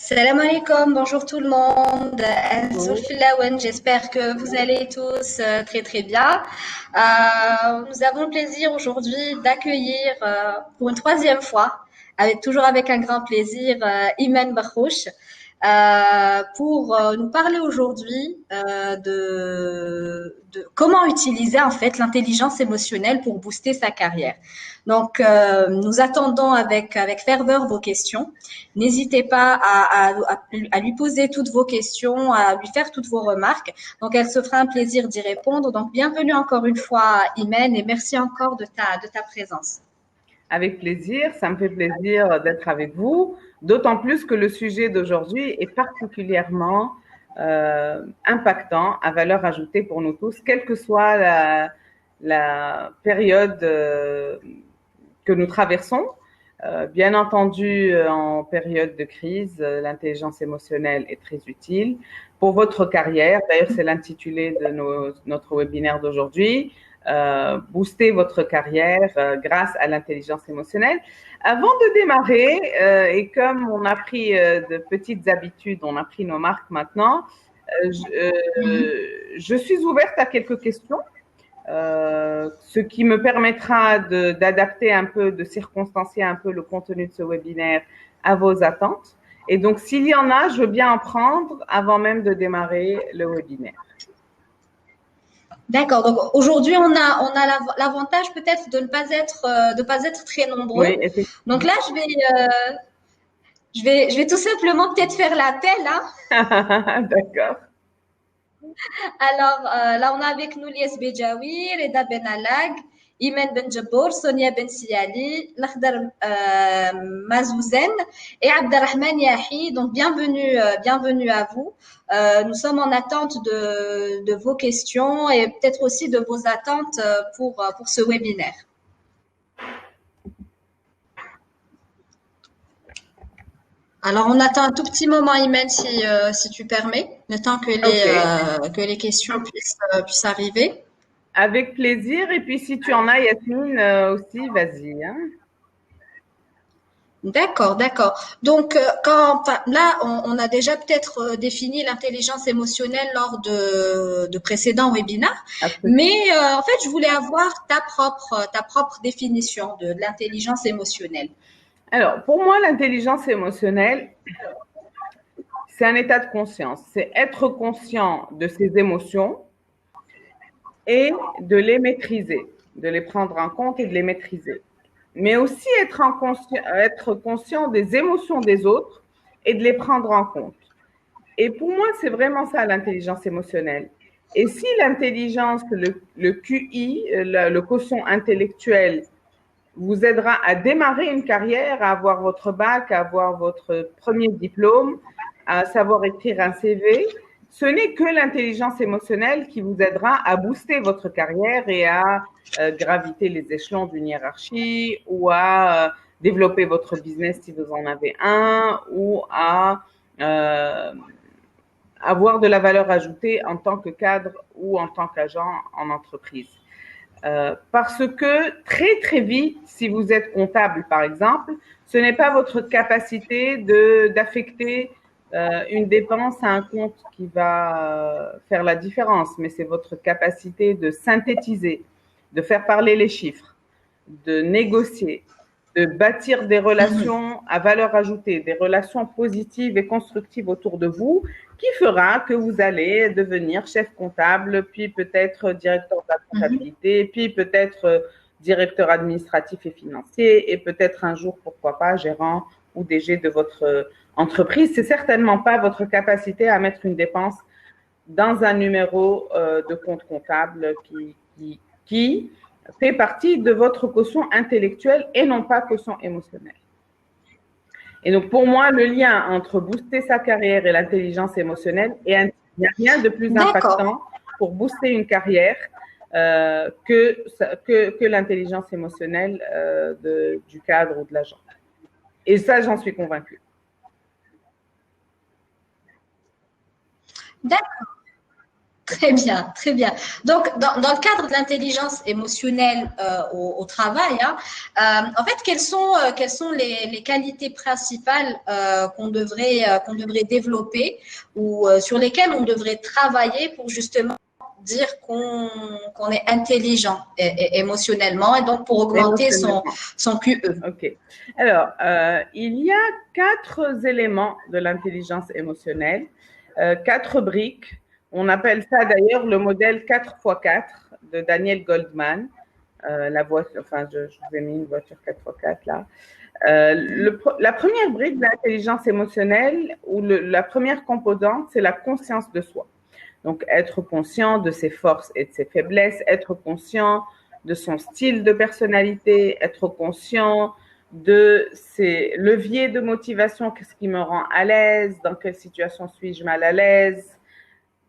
Salam alaikum, bonjour tout le monde. Bonjour. J'espère que vous allez tous très très bien. Nous avons le plaisir aujourd'hui d'accueillir pour une troisième fois, toujours avec un grand plaisir, Iman Bakhouch, pour nous parler aujourd'hui de comment utiliser en fait l'intelligence émotionnelle pour booster sa carrière. Donc, nous attendons avec ferveur vos questions. N'hésitez pas à lui poser toutes vos questions, à lui faire toutes vos remarques. Donc, elle se fera un plaisir d'y répondre. Donc, bienvenue encore une fois, Imen, et merci encore de ta présence. Avec plaisir, ça me fait plaisir d'être avec vous, d'autant plus que le sujet d'aujourd'hui est particulièrement impactant, à valeur ajoutée pour nous tous, quelle que soit la période que nous traversons. Bien entendu, en période de crise, l'intelligence émotionnelle est très utile pour votre carrière. D'ailleurs, c'est l'intitulé de notre webinaire d'aujourd'hui. Booster votre carrière grâce à l'intelligence émotionnelle. Avant de démarrer, et comme on a pris de petites habitudes, on a pris nos marques maintenant, je suis ouverte à quelques questions. Ce qui me permettra d'adapter un peu, de circonstancier un peu le contenu de ce webinaire à vos attentes. Et donc, s'il y en a, je veux bien en prendre avant même de démarrer le webinaire. D'accord. Donc aujourd'hui, on a l'avantage peut-être de ne pas être très nombreux. Oui, Donc là, je vais tout simplement peut-être faire l'appel, hein. D'accord. Alors, là, on a avec nous Lies Bejawi, Reda Benalag, Imen Benjabour, Sonia Ben Siali, Lakhdar Mazouzen et Abderrahman Yahi. Donc, bienvenue à vous. Nous sommes en attente de vos questions et peut-être aussi de vos attentes pour ce webinaire. Alors, on attend un tout petit moment, Imen, si tu permets, le temps que les questions puissent arriver. Avec plaisir. Et puis, si tu en as, Yasmine, aussi, vas-y. Hein. D'accord, d'accord. Donc, là, on a déjà peut-être défini l'intelligence émotionnelle lors de précédents webinaires, Absolument. mais en fait, je voulais avoir ta propre définition de l'intelligence émotionnelle. Alors, pour moi, l'intelligence émotionnelle, c'est un état de conscience. C'est être conscient de ses émotions et de les maîtriser, de les prendre en compte et de les maîtriser. Mais aussi être conscient des émotions des autres et de les prendre en compte. Et pour moi, c'est vraiment ça l'intelligence émotionnelle. Et si l'intelligence, le QI, le quotient intellectuel, vous aidera à démarrer une carrière, à avoir votre bac, à avoir votre premier diplôme, à savoir écrire un CV, ce n'est que l'intelligence émotionnelle qui vous aidera à booster votre carrière et à graviter les échelons d'une hiérarchie ou à développer votre business si vous en avez un ou à avoir de la valeur ajoutée en tant que cadre ou en tant qu'agent en entreprise. Parce que très très vite, si vous êtes comptable par exemple, ce n'est pas votre capacité d'affecter une dépense à un compte qui va faire la différence, mais c'est votre capacité de synthétiser, de faire parler les chiffres, de négocier, de bâtir des relations à valeur ajoutée, des relations positives et constructives autour de vous, qui fera que vous allez devenir chef comptable, puis peut-être directeur de la comptabilité, puis peut-être directeur administratif et financier, et peut-être un jour, pourquoi pas, gérant ou DG de votre entreprise. C'est certainement pas votre capacité à mettre une dépense dans un numéro de compte comptable qui fait partie de votre quotient intellectuel et non pas quotient émotionnel. Et donc, pour moi, le lien entre booster sa carrière et l'intelligence émotionnelle, il n'y a rien de plus impactant pour booster une carrière que l'intelligence émotionnelle du cadre ou de l'agent. Et ça, j'en suis convaincue. D'accord. Très bien, très bien. Donc, dans le cadre de l'intelligence émotionnelle au travail, hein, en fait, quelles sont les qualités principales qu'on devrait développer ou sur lesquelles on devrait travailler pour justement dire qu'on est intelligent émotionnellement et donc pour augmenter Émotionnellement. son QE. Ok. Alors, il y a 4 éléments de l'intelligence émotionnelle, 4 briques. On appelle ça d'ailleurs le modèle 4x4 de Daniel Goldman. La voiture, enfin, je vous ai mis une voiture 4x4 là. La première brique de l'intelligence émotionnelle, ou la première composante, c'est la conscience de soi. Donc, être conscient de ses forces et de ses faiblesses, être conscient de son style de personnalité, être conscient de ses leviers de motivation, qu'est-ce qui me rend à l'aise, dans quelle situation suis-je mal à l'aise,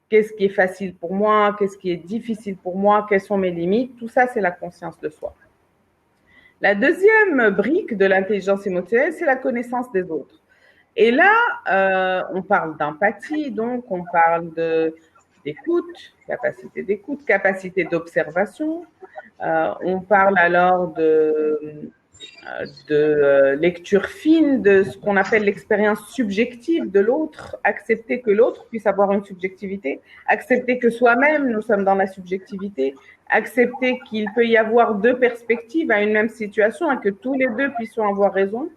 qu'est-ce qui est facile pour moi, qu'est-ce qui est difficile pour moi, quelles sont mes limites, tout ça, c'est la conscience de soi. La deuxième brique de l'intelligence émotionnelle, c'est la connaissance des autres. Et là, on parle d'empathie, donc on parle d'écoute, capacité d'observation. On parle alors de lecture fine de ce qu'on appelle l'expérience subjective de l'autre, accepter que l'autre puisse avoir une subjectivité, accepter que soi-même, nous sommes dans la subjectivité, accepter qu'il peut y avoir 2 perspectives à une même situation et que tous les 2 puissions avoir raison.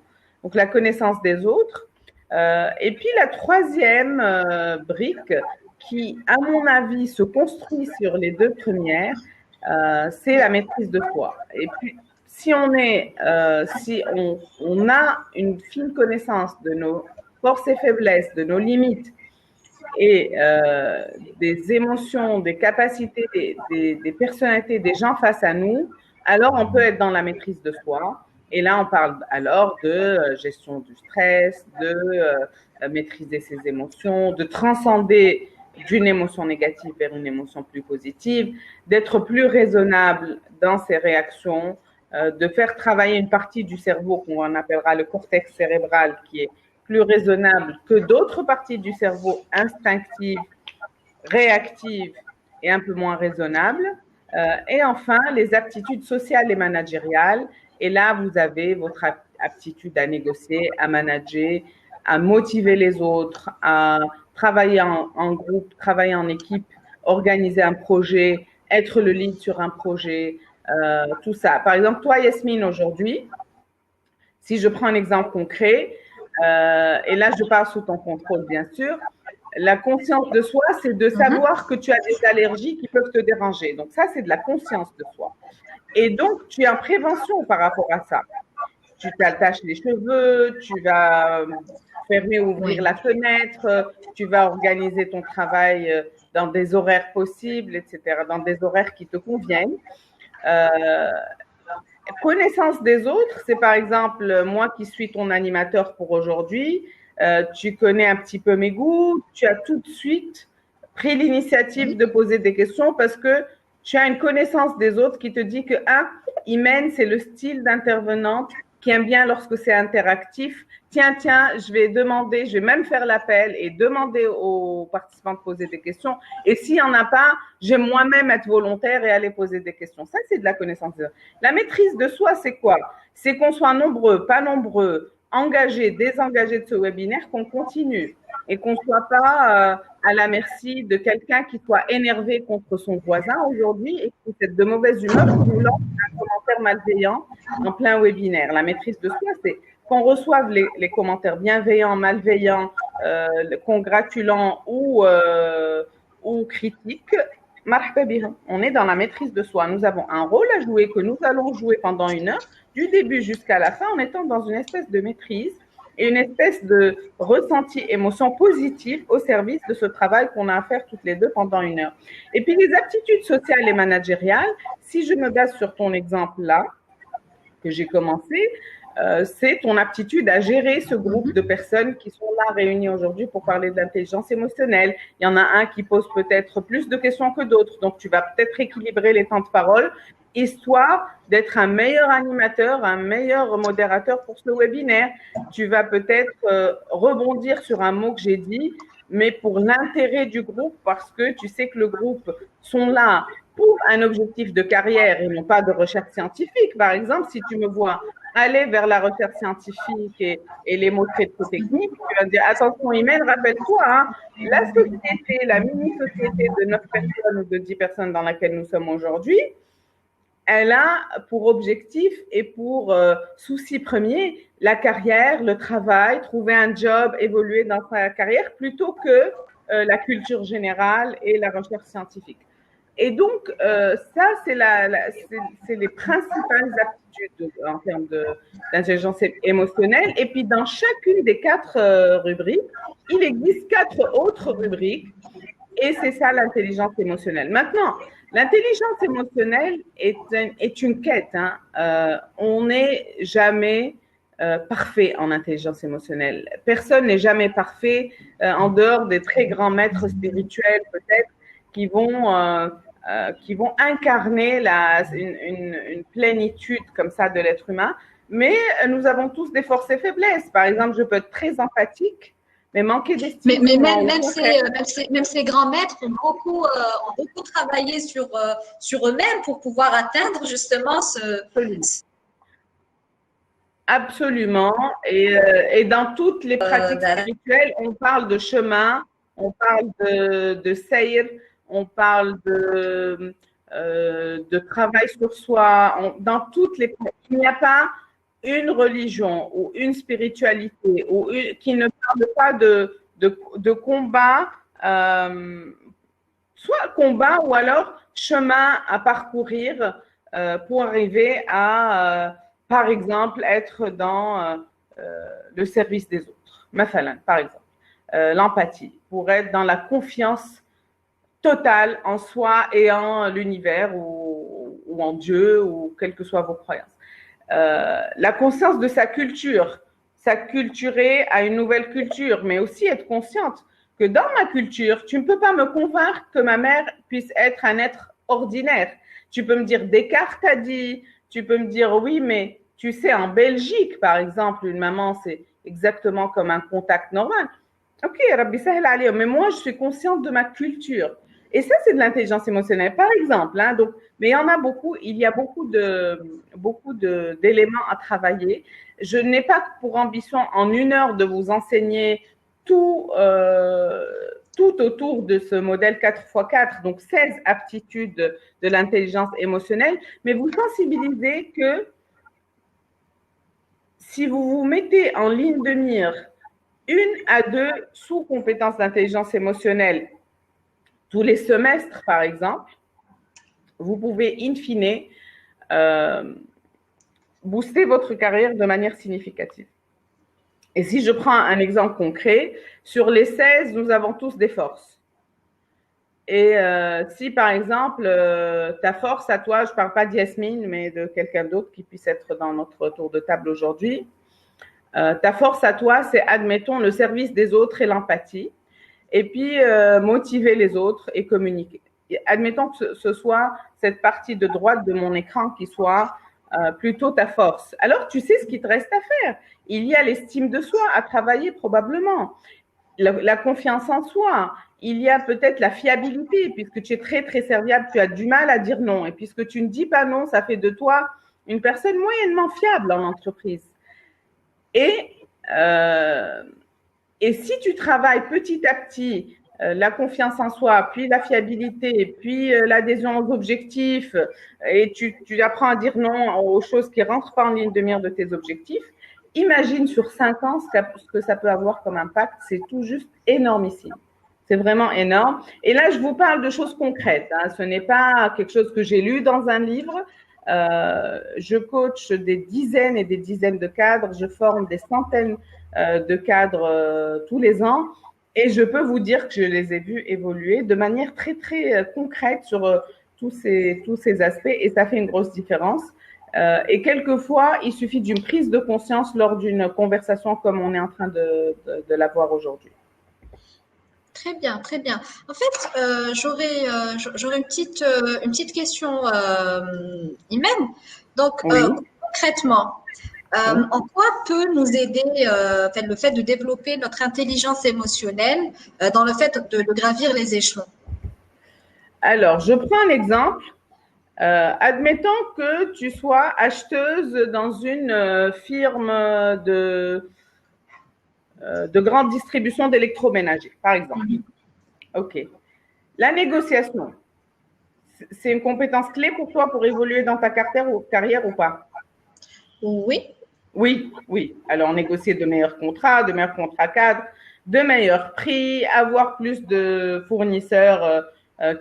Donc la connaissance des autres. Et puis la troisième brique qui, à mon avis, se construit sur les 2 premières, c'est la maîtrise de soi. Et puis, si on a une fine connaissance de nos forces et faiblesses, de nos limites et des émotions, des capacités, des personnalités des gens face à nous, alors on peut être dans la maîtrise de soi. Et là, on parle alors de gestion du stress, de maîtriser ses émotions, de transcender d'une émotion négative vers une émotion plus positive, d'être plus raisonnable dans ses réactions, de faire travailler une partie du cerveau qu'on appellera le cortex cérébral qui est plus raisonnable que d'autres parties du cerveau instinctives, réactives et un peu moins raisonnables. Et enfin, les aptitudes sociales et managériales. Et là, vous avez votre aptitude à négocier, à manager, à motiver les autres, à travailler en groupe, travailler en équipe, organiser un projet, être le lead sur un projet, tout ça. Par exemple, toi, Yasmine, aujourd'hui, si je prends un exemple concret, et là, je parle sous ton contrôle, bien sûr, la conscience de soi, c'est de savoir que tu as des allergies qui peuvent te déranger. Donc, ça, c'est de la conscience de soi. Et donc, tu es en prévention par rapport à ça. Tu t'attaches les cheveux, tu vas fermer ou ouvrir la fenêtre, tu vas organiser ton travail dans des horaires possibles, etc., dans des horaires qui te conviennent. Connaissance des autres, c'est par exemple moi qui suis ton animateur pour aujourd'hui, tu connais un petit peu mes goûts, tu as tout de suite pris l'initiative de poser des questions parce que tu as une connaissance des autres qui te dit que, Imen, c'est le style d'intervenante qui aime bien lorsque c'est interactif. Tiens, je vais même faire l'appel et demander aux participants de poser des questions. Et s'il n'y en a pas, je vais moi-même être volontaire et aller poser des questions. Ça, c'est de la connaissance des autres. La maîtrise de soi, c'est quoi? C'est qu'on soit nombreux, pas nombreux, engagés, désengagés de ce webinaire, qu'on continue et qu'on ne soit pas à la merci de quelqu'un qui soit énervé contre son voisin aujourd'hui et qui est de mauvaise humeur qui nous lance un commentaire malveillant en plein webinaire. La maîtrise de soi, c'est qu'on reçoive les commentaires bienveillants, malveillants, congratulants ou critiques. On est dans la maîtrise de soi. Nous avons un rôle à jouer que nous allons jouer pendant 1 heure, du début jusqu'à la fin, en étant dans une espèce de maîtrise et une espèce de ressenti, émotion positive au service de ce travail qu'on a à faire toutes les deux pendant 1 heure. Et puis les aptitudes sociales et managériales, si je me base sur ton exemple là, que j'ai commencé, c'est ton aptitude à gérer ce groupe de personnes qui sont là réunies aujourd'hui pour parler d'intelligence émotionnelle. Il y en a un qui pose peut-être plus de questions que d'autres, donc tu vas peut-être équilibrer les temps de parole, histoire d'être un meilleur animateur, un meilleur modérateur pour ce webinaire. Tu vas peut-être rebondir sur un mot que j'ai dit mais pour l'intérêt du groupe, parce que tu sais que le groupe sont là pour un objectif de carrière et non pas de recherche scientifique. Par exemple, si tu me vois aller vers la recherche scientifique et les mots très techniques, tu vas dire attention, Imen, rappelle-toi, hein, la société, la mini-société de 9 personnes ou de 10 personnes dans laquelle nous sommes aujourd'hui, elle a pour objectif et pour souci premier la carrière, le travail, trouver un job, évoluer dans sa carrière plutôt que la culture générale et la recherche scientifique. Et donc, ça, c'est les principales aptitudes en termes d'intelligence émotionnelle. Et puis, dans chacune des 4 rubriques, il existe 4 autres rubriques. Et c'est ça l'intelligence émotionnelle. Maintenant, l'intelligence émotionnelle est une quête. Hein. On n'est jamais parfait en intelligence émotionnelle. Personne n'est jamais parfait en dehors des très grands maîtres spirituels, peut-être, qui vont incarner une plénitude comme ça de l'être humain. Mais nous avons tous des forces et faiblesses. Par exemple, je peux être très empathique, mais manquer d'estime. Mais même ces grands maîtres ont beaucoup travaillé sur eux-mêmes pour pouvoir atteindre justement Absolument. Et dans toutes les pratiques spirituelles, on parle de chemin, on parle de seir, on parle de travail sur soi. Dans toutes les pratiques, il n'y a pas une religion ou une spiritualité qui ne parle pas de combat, soit combat ou alors chemin à parcourir pour arriver à, par exemple, être dans le service des autres. Par exemple, l'empathie, pour être dans la confiance totale en soi et en l'univers ou en Dieu ou quelles que soient vos croyances. La conscience de sa culture, s'acculturer à une nouvelle culture, mais aussi être consciente que dans ma culture, tu ne peux pas me convaincre que ma mère puisse être un être ordinaire. Tu peux me dire Descartes a dit, tu peux me dire oui, mais tu sais, en Belgique, par exemple, une maman, c'est exactement comme un contact normal. Ok, Rabbi Sahel Ali, mais moi, je suis consciente de ma culture. Et ça, c'est de l'intelligence émotionnelle, par exemple. Hein, donc, mais il y en a beaucoup, il y a beaucoup d'éléments à travailler. Je n'ai pas pour ambition en 1 heure de vous enseigner tout autour de ce modèle 4x4, donc 16 aptitudes de l'intelligence émotionnelle, mais vous sensibilisez que si vous vous mettez en ligne de mire 1 à 2 sous-compétences d'intelligence émotionnelle tous les semestres, par exemple, vous pouvez, in fine, booster votre carrière de manière significative. Et si je prends un exemple concret, sur les 16, nous avons tous des forces. Et si, par exemple, ta force à toi, je ne parle pas d'Yasmine, mais de quelqu'un d'autre qui puisse être dans notre tour de table aujourd'hui, ta force à toi, c'est, admettons, le service des autres et l'empathie. Et puis, motiver les autres et communiquer. Et admettons que ce soit cette partie de droite de mon écran qui soit plutôt ta force. Alors, tu sais ce qu'il te reste à faire. Il y a l'estime de soi à travailler probablement, la confiance en soi. Il y a peut-être la fiabilité, puisque tu es très, très serviable, tu as du mal à dire non. Et puisque tu ne dis pas non, ça fait de toi une personne moyennement fiable en entreprise. Et si tu travailles petit à petit la confiance en soi, puis la fiabilité, puis l'adhésion aux objectifs, et tu apprends à dire non aux choses qui ne rentrent pas en ligne de mire de tes objectifs, imagine sur 5 ans ce que ça peut avoir comme impact. C'est tout juste énormissime. C'est vraiment énorme. Et là, je vous parle de choses concrètes. Hein. Ce n'est pas quelque chose que j'ai lu dans un livre. Je coach des dizaines et des dizaines de cadres. Je forme des centaines de cadres tous les ans. Et je peux vous dire que je les ai vus évoluer de manière très, très concrète sur tous ces aspects. Et ça fait une grosse différence. Et quelquefois, il suffit d'une prise de conscience lors d'une conversation comme on est en train de l'avoir aujourd'hui. Très bien, très bien. En fait, j'aurais une petite question, Imen. Donc, oui. Concrètement, En quoi peut nous aider le fait de développer notre intelligence émotionnelle dans le fait de gravir les échelons? Alors, je prends un exemple. Admettons que tu sois acheteuse dans une firme de grande distribution d'électroménager, par exemple. OK. La négociation, c'est une compétence clé pour toi pour évoluer dans ta carrière ou pas? Oui. Oui, oui. Alors, négocier de meilleurs contrats cadres, de meilleurs prix, avoir plus de fournisseurs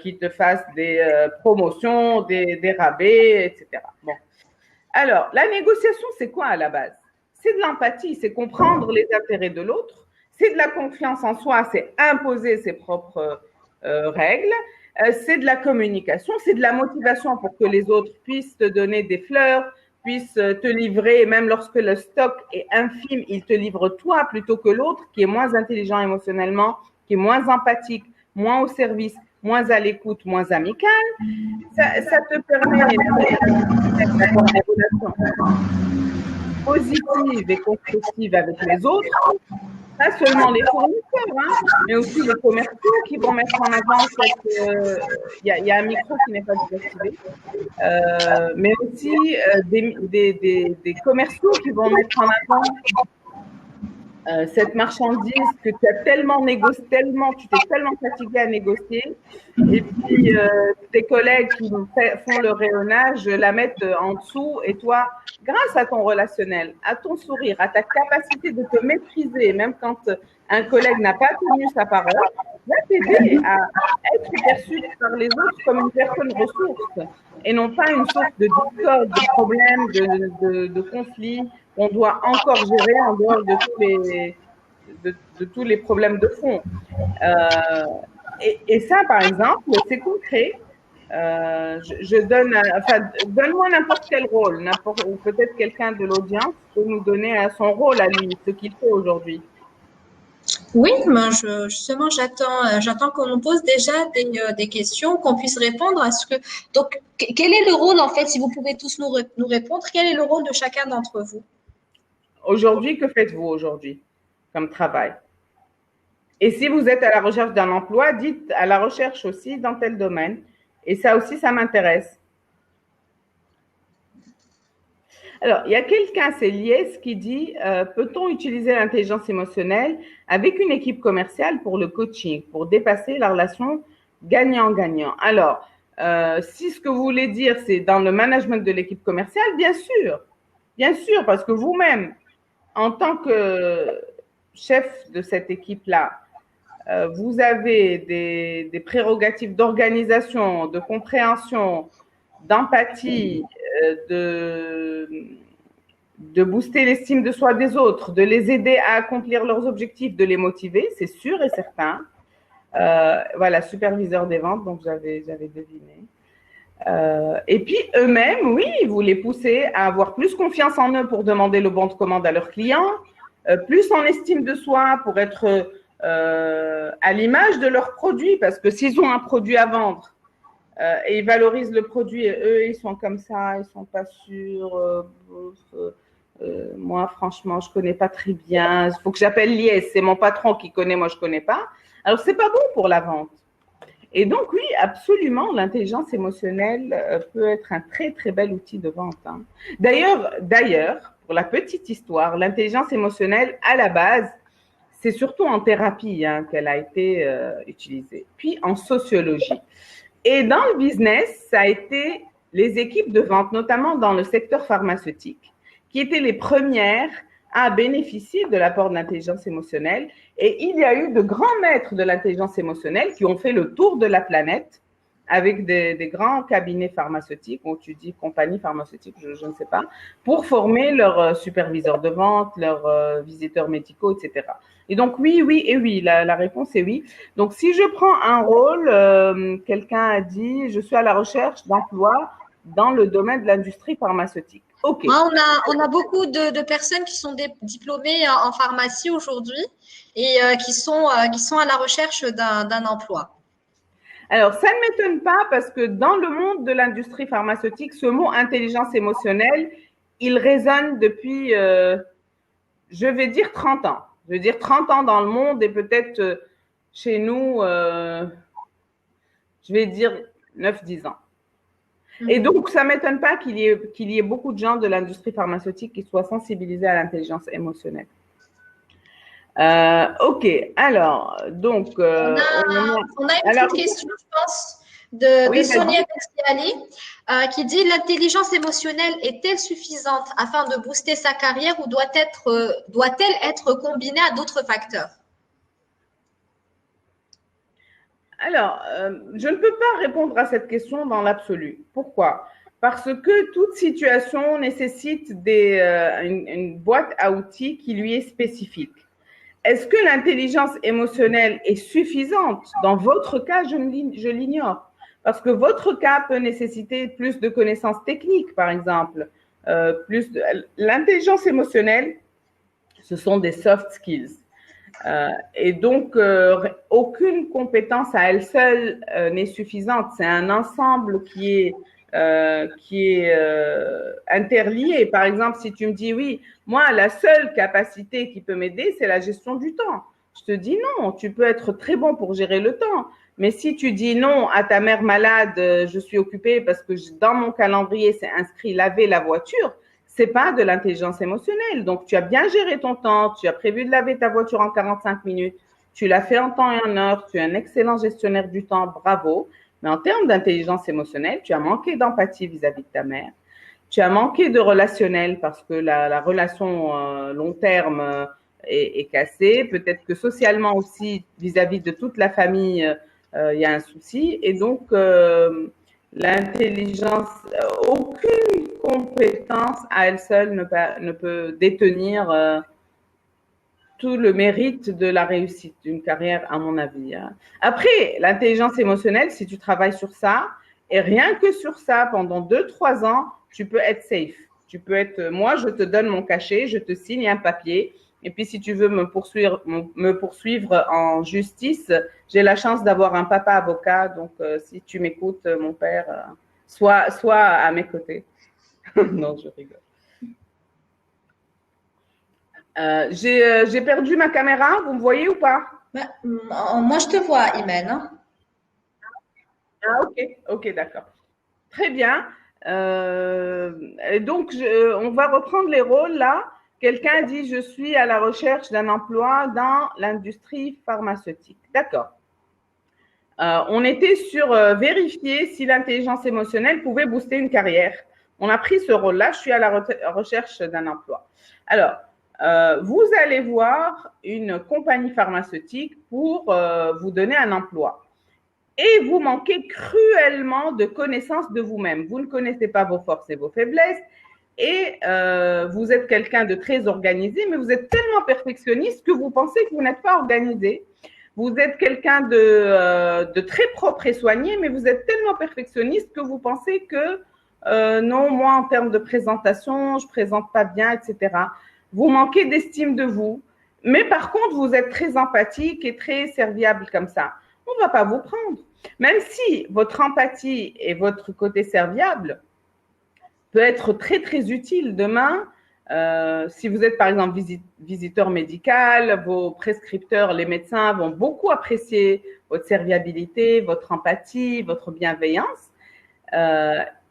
qui te fassent des promotions, des rabais, etc. Bon. Alors, la négociation, c'est quoi à la base? C'est de l'empathie, c'est comprendre les intérêts de l'autre, c'est de la confiance en soi, c'est imposer ses propres règles, c'est de la communication, c'est de la motivation pour que les autres puissent te donner des fleurs, puissent te livrer, même lorsque le stock est infime, ils te livrent toi plutôt que l'autre qui est moins intelligent émotionnellement, qui est moins empathique, moins au service, moins à l'écoute, moins amical. Ça te permet d'avoir des relations positives et constructives avec les autres, pas seulement les fournisseurs, hein, mais aussi les commerciaux qui vont mettre en avant il y a un micro qui n'est pas désactivé, mais aussi des commerciaux qui vont mettre en avant cette marchandise que tu as tellement négocié, tu t'es tellement fatigué à négocier, et puis tes collègues qui font le rayonnage la mettent en dessous, et toi, grâce à ton relationnel, à ton sourire, à ta capacité de te maîtriser, même quand un collègue n'a pas tenu sa parole, va t'aider à être perçu par les autres comme une personne ressource et non pas une source de discorde, de problèmes, de conflits qu'on doit encore gérer en dehors de tous les problèmes de fond. Et ça, par exemple, c'est concret. Donne-moi n'importe quel rôle, ou peut-être quelqu'un de l'audience peut nous donner son rôle à lui, ce qu'il fait aujourd'hui. Oui, ben justement, j'attends qu'on nous pose déjà des questions, qu'on puisse répondre à ce que. Donc, quel est le rôle, en fait, si vous pouvez tous nous répondre, quel est le rôle de chacun d'entre vous? Aujourd'hui, que faites-vous aujourd'hui comme travail? Et si vous êtes à la recherche d'un emploi, dites à la recherche aussi dans tel domaine. Et ça aussi, ça m'intéresse. Alors, il y a quelqu'un, c'est Lies, qui dit peut-on utiliser l'intelligence émotionnelle avec une équipe commerciale pour le coaching, pour dépasser la relation gagnant-gagnant? Alors, si ce que vous voulez dire, c'est dans le management de l'équipe commerciale, bien sûr, parce que vous-même, en tant que chef de cette équipe-là, vous avez des prérogatives d'organisation, de compréhension, d'empathie, de booster l'estime de soi des autres, de les aider à accomplir leurs objectifs, de les motiver, c'est sûr et certain. Voilà, superviseur des ventes, donc j'avais deviné. Et puis eux-mêmes, oui, vous les poussez à avoir plus confiance en eux pour demander le bon de commande à leurs clients, plus en estime de soi pour être à l'image de leurs produits, parce que s'ils ont un produit à vendre et ils valorisent le produit et eux, ils sont comme ça, ils sont pas sûrs. Moi, franchement, je connais pas très bien. Il faut que j'appelle Lies, c'est mon patron qui connaît, moi je connais pas. Alors, c'est pas bon pour la vente. Et donc, oui, absolument, l'intelligence émotionnelle peut être un très, très bel outil de vente. Hein. D'ailleurs, pour la petite histoire, l'intelligence émotionnelle, à la base, c'est surtout en thérapie qu'elle a été utilisée, puis en sociologie. Et dans le business, ça a été les équipes de vente, notamment dans le secteur pharmaceutique, qui étaient les premières à bénéficier de l'apport de l'intelligence émotionnelle. Et il y a eu de grands maîtres de l'intelligence émotionnelle qui ont fait le tour de la planète avec des grands cabinets pharmaceutiques, ou tu dis compagnies pharmaceutiques, je ne sais pas, pour former leurs superviseurs de vente, leurs visiteurs médicaux, etc. Et donc, oui, la réponse est oui. Donc, si je prends un rôle, quelqu'un a dit, je suis à la recherche d'emploi dans le domaine de l'industrie pharmaceutique. Okay. On a beaucoup de personnes qui sont diplômées en pharmacie aujourd'hui et qui sont à la recherche d'un emploi. Alors, ça ne m'étonne pas parce que dans le monde de l'industrie pharmaceutique, ce mot intelligence émotionnelle, il résonne depuis, je vais dire 30 ans. Je veux dire 30 ans dans le monde et peut-être chez nous, je vais dire 9-10 ans. Et donc, ça ne m'étonne pas qu'il y ait beaucoup de gens de l'industrie pharmaceutique qui soient sensibilisés à l'intelligence émotionnelle. Ok, alors, donc… on a une petite question, je pense, de Sonia Bessiali, qui dit: l'intelligence émotionnelle est-elle suffisante afin de booster sa carrière ou doit-elle être combinée à d'autres facteurs? Alors, je ne peux pas répondre à cette question dans l'absolu. Pourquoi? Parce que toute situation nécessite une boîte à outils qui lui est spécifique. Est-ce que l'intelligence émotionnelle est suffisante? Dans votre cas, je l'ignore. Parce que votre cas peut nécessiter plus de connaissances techniques, par exemple. L'intelligence émotionnelle, ce sont des soft skills. Et donc, aucune compétence à elle seule n'est suffisante. C'est un ensemble qui est interlié. Par exemple, si tu me dis, oui, moi, la seule capacité qui peut m'aider, c'est la gestion du temps. Je te dis non, tu peux être très bon pour gérer le temps. Mais si tu dis non à ta mère malade, je suis occupée parce que dans mon calendrier, c'est inscrit laver la voiture, c'est pas de l'intelligence émotionnelle. Donc, tu as bien géré ton temps, tu as prévu de laver ta voiture en 45 minutes, tu l'as fait en temps et en heure, tu es un excellent gestionnaire du temps, bravo. Mais en termes d'intelligence émotionnelle, tu as manqué d'empathie vis-à-vis de ta mère. Tu as manqué de relationnel parce que la relation long terme est cassée. Peut-être que socialement aussi, vis-à-vis de toute la famille, il y a un souci. Et donc, l'intelligence, aucune compétence à elle seule ne peut détenir tout le mérite de la réussite d'une carrière, à mon avis. Après, l'intelligence émotionnelle, si tu travailles sur ça, et rien que sur ça, pendant 2-3 ans, tu peux être safe. Tu peux être, moi, je te donne mon cachet, je te signe un papier, et puis si tu veux me poursuivre en justice, j'ai la chance d'avoir un papa avocat, donc si tu m'écoutes, mon père, sois à mes côtés. Non, je rigole. J'ai perdu ma caméra, vous me voyez ou pas? Moi, je te vois, Imen. Hein. Ah, ok, d'accord. Très bien. Et donc, on va reprendre les rôles là. Quelqu'un dit, je suis à la recherche d'un emploi dans l'industrie pharmaceutique. D'accord. On était sur vérifier si l'intelligence émotionnelle pouvait booster une carrière. On a pris ce rôle-là, je suis à la recherche d'un emploi. Alors, vous allez voir une compagnie pharmaceutique pour vous donner un emploi. Et vous manquez cruellement de connaissance de vous-même. Vous ne connaissez pas vos forces et vos faiblesses. Et vous êtes quelqu'un de très organisé, mais vous êtes tellement perfectionniste que vous pensez que vous n'êtes pas organisé. Vous êtes quelqu'un de très propre et soigné, mais vous êtes tellement perfectionniste que vous pensez que non, moi, en termes de présentation, je ne présente pas bien, etc. Vous manquez d'estime de vous. Mais par contre, vous êtes très empathique et très serviable comme ça. On ne va pas vous prendre. Même si votre empathie et votre côté serviable peut être très, très utile demain, si vous êtes par exemple visiteur médical, vos prescripteurs, les médecins vont beaucoup apprécier votre serviabilité, votre empathie, votre bienveillance.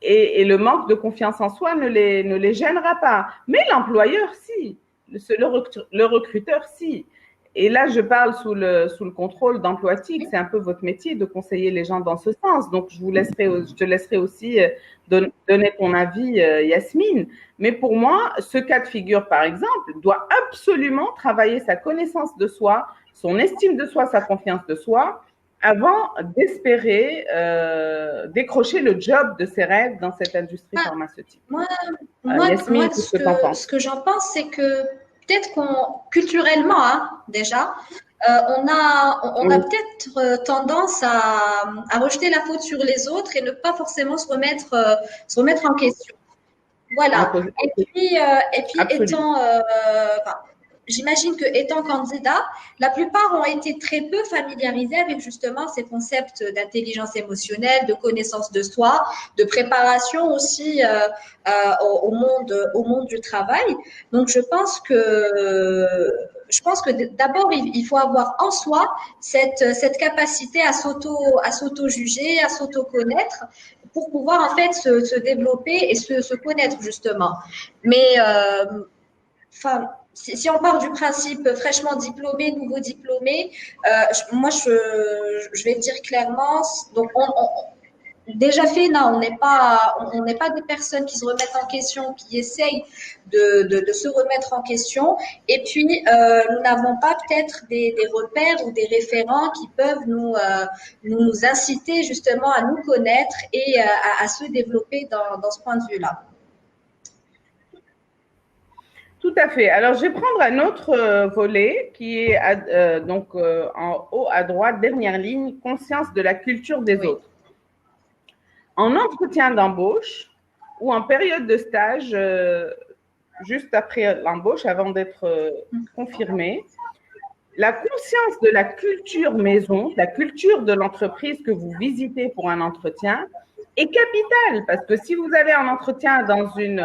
Et le manque de confiance en soi ne les gênera pas. Mais l'employeur, si. Le recruteur, si. Et là, je parle sous le contrôle d'Emploitique. C'est un peu votre métier de conseiller les gens dans ce sens. Donc, je te laisserai aussi donner ton avis, Yasmine. Mais pour moi, ce cas de figure, par exemple, doit absolument travailler sa connaissance de soi, son estime de soi, sa confiance de soi, avant d'espérer décrocher le job de ses rêves dans cette industrie pharmaceutique. Yasmine, ce que j'en pense, c'est que peut-être culturellement, déjà, on a peut-être tendance à rejeter la faute sur les autres et ne pas forcément se remettre en question. Voilà. Et puis étant, j'imagine que étant candidat, la plupart ont été très peu familiarisés avec justement ces concepts d'intelligence émotionnelle, de connaissance de soi, de préparation aussi au monde du travail. Donc je pense que d'abord il faut avoir en soi cette capacité à s'auto-juger, à s'auto-connaître pour pouvoir en fait se développer et se connaître justement. Mais enfin, si on part du principe fraîchement diplômé, nouveau diplômé, moi je vais dire clairement, donc déjà fait, non, on n'est pas des personnes qui se remettent en question, qui essayent de se remettre en question. Et puis, nous n'avons pas peut-être des repères ou des référents qui peuvent nous inciter justement à nous connaître et à se développer dans ce point de vue-là. Tout à fait. Alors, je vais prendre un autre volet qui est en haut à droite, dernière ligne, conscience de la culture des autres. En entretien d'embauche ou en période de stage, juste après l'embauche, avant d'être confirmé, la conscience de la culture maison, la culture de l'entreprise que vous visitez pour un entretien est capitale parce que si vous avez un entretien dans une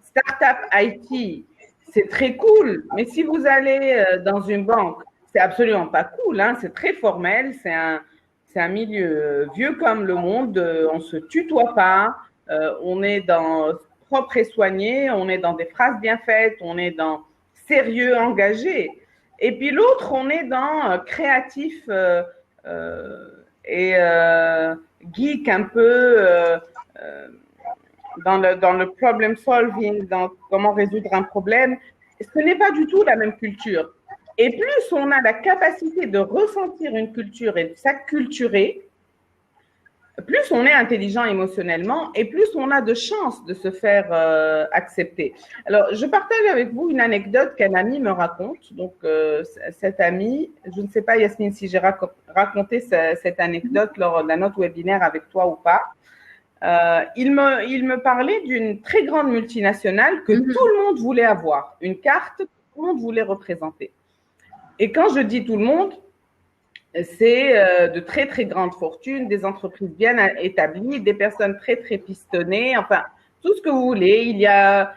start-up IT, c'est très cool, mais si vous allez dans une banque, c'est absolument pas cool, hein, c'est très formel, c'est un milieu vieux comme le monde, on se tutoie pas, on est dans propre et soigné, on est dans des phrases bien faites, on est dans sérieux, engagé. Et puis l'autre, on est dans créatif et geek un peu, dans le problem solving, dans comment résoudre un problème. Ce n'est pas du tout la même culture. Et plus on a la capacité de ressentir une culture et de s'acculturer, plus on est intelligent émotionnellement et plus on a de chances de se faire accepter. Alors, je partage avec vous une anecdote qu'un ami me raconte. Donc, cet ami, je ne sais pas, Yasmine, si j'ai raconté cette anecdote lors d'un autre webinaire avec toi ou pas. Il me parlait d'une très grande multinationale que tout le monde voulait avoir, une carte que tout le monde voulait représenter. Et quand je dis tout le monde, c'est de très, très grandes fortunes, des entreprises bien établies, des personnes très, très pistonnées, enfin, tout ce que vous voulez. Il y a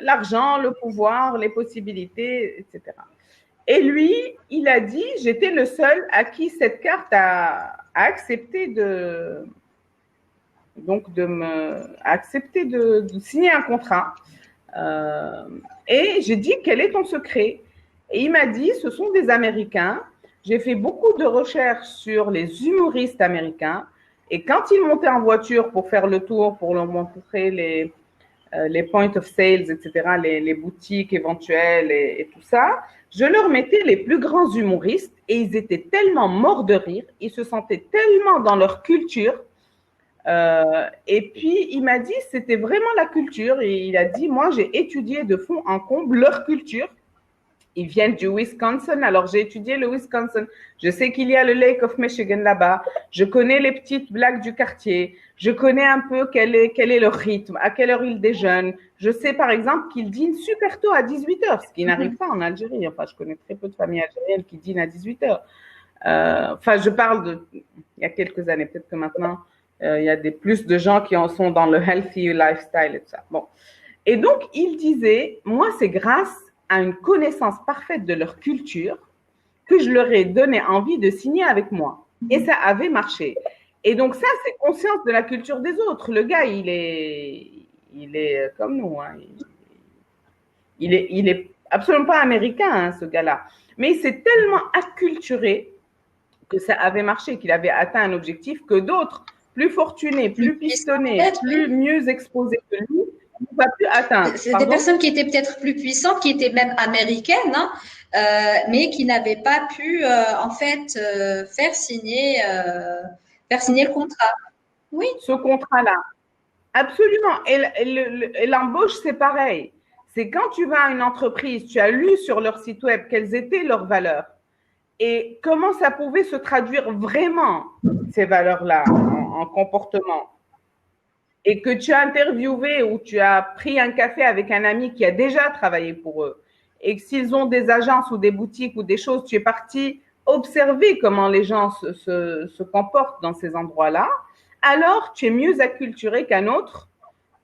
l'argent, le pouvoir, les possibilités, etc. Et lui, il a dit, j'étais le seul à qui cette carte a accepté de signer un contrat. Et j'ai dit, quel est ton secret? Et il m'a dit, ce sont des Américains. J'ai fait beaucoup de recherches sur les humoristes américains. Et quand ils montaient en voiture pour faire le tour, pour leur montrer les points of sales, etc., les boutiques éventuelles et tout ça, je leur mettais les plus grands humoristes et ils étaient tellement morts de rire, ils se sentaient tellement dans leur culture. Et puis, il m'a dit, c'était vraiment la culture. Et il a dit, moi, j'ai étudié de fond en comble leur culture. Ils viennent du Wisconsin, alors j'ai étudié le Wisconsin. Je sais qu'il y a le Lake of Michigan là-bas. Je connais les petites blagues du quartier. Je connais un peu quel est leur rythme, à quelle heure ils déjeunent. Je sais par exemple qu'ils dînent super tôt à 18h, ce qui n'arrive pas en Algérie. Enfin, je connais très peu de familles algériennes qui dînent à 18h. Enfin, je parle il y a quelques années, peut-être que maintenant, il y a plus de gens qui en sont dans le healthy lifestyle et tout ça. Bon. Et donc, il disait, moi, c'est grâce à une connaissance parfaite de leur culture que je leur ai donné envie de signer avec moi. Et ça avait marché. Et donc ça, c'est conscience de la culture des autres. Le gars, il est comme nous. Hein. Il est absolument pas américain, hein, ce gars-là. Mais il s'est tellement acculturé que ça avait marché, qu'il avait atteint un objectif que d'autres, plus fortunés, plus pistonnés, mieux exposés que lui, n'ont pas pu atteindre. C'est des personnes qui étaient peut-être plus puissantes, qui étaient même américaines, hein, mais qui n'avaient pas pu, en fait, faire signer le contrat. Oui. Ce contrat-là. Absolument. Et l'embauche, c'est pareil. C'est quand tu vas à une entreprise, tu as lu sur leur site web quelles étaient leurs valeurs et comment ça pouvait se traduire vraiment, ces valeurs-là, en comportement. Et que tu as interviewé ou tu as pris un café avec un ami qui a déjà travaillé pour eux et que s'ils ont des agences ou des boutiques ou des choses, tu es parti observer comment les gens se comportent dans ces endroits-là, alors tu es mieux acculturé qu'un autre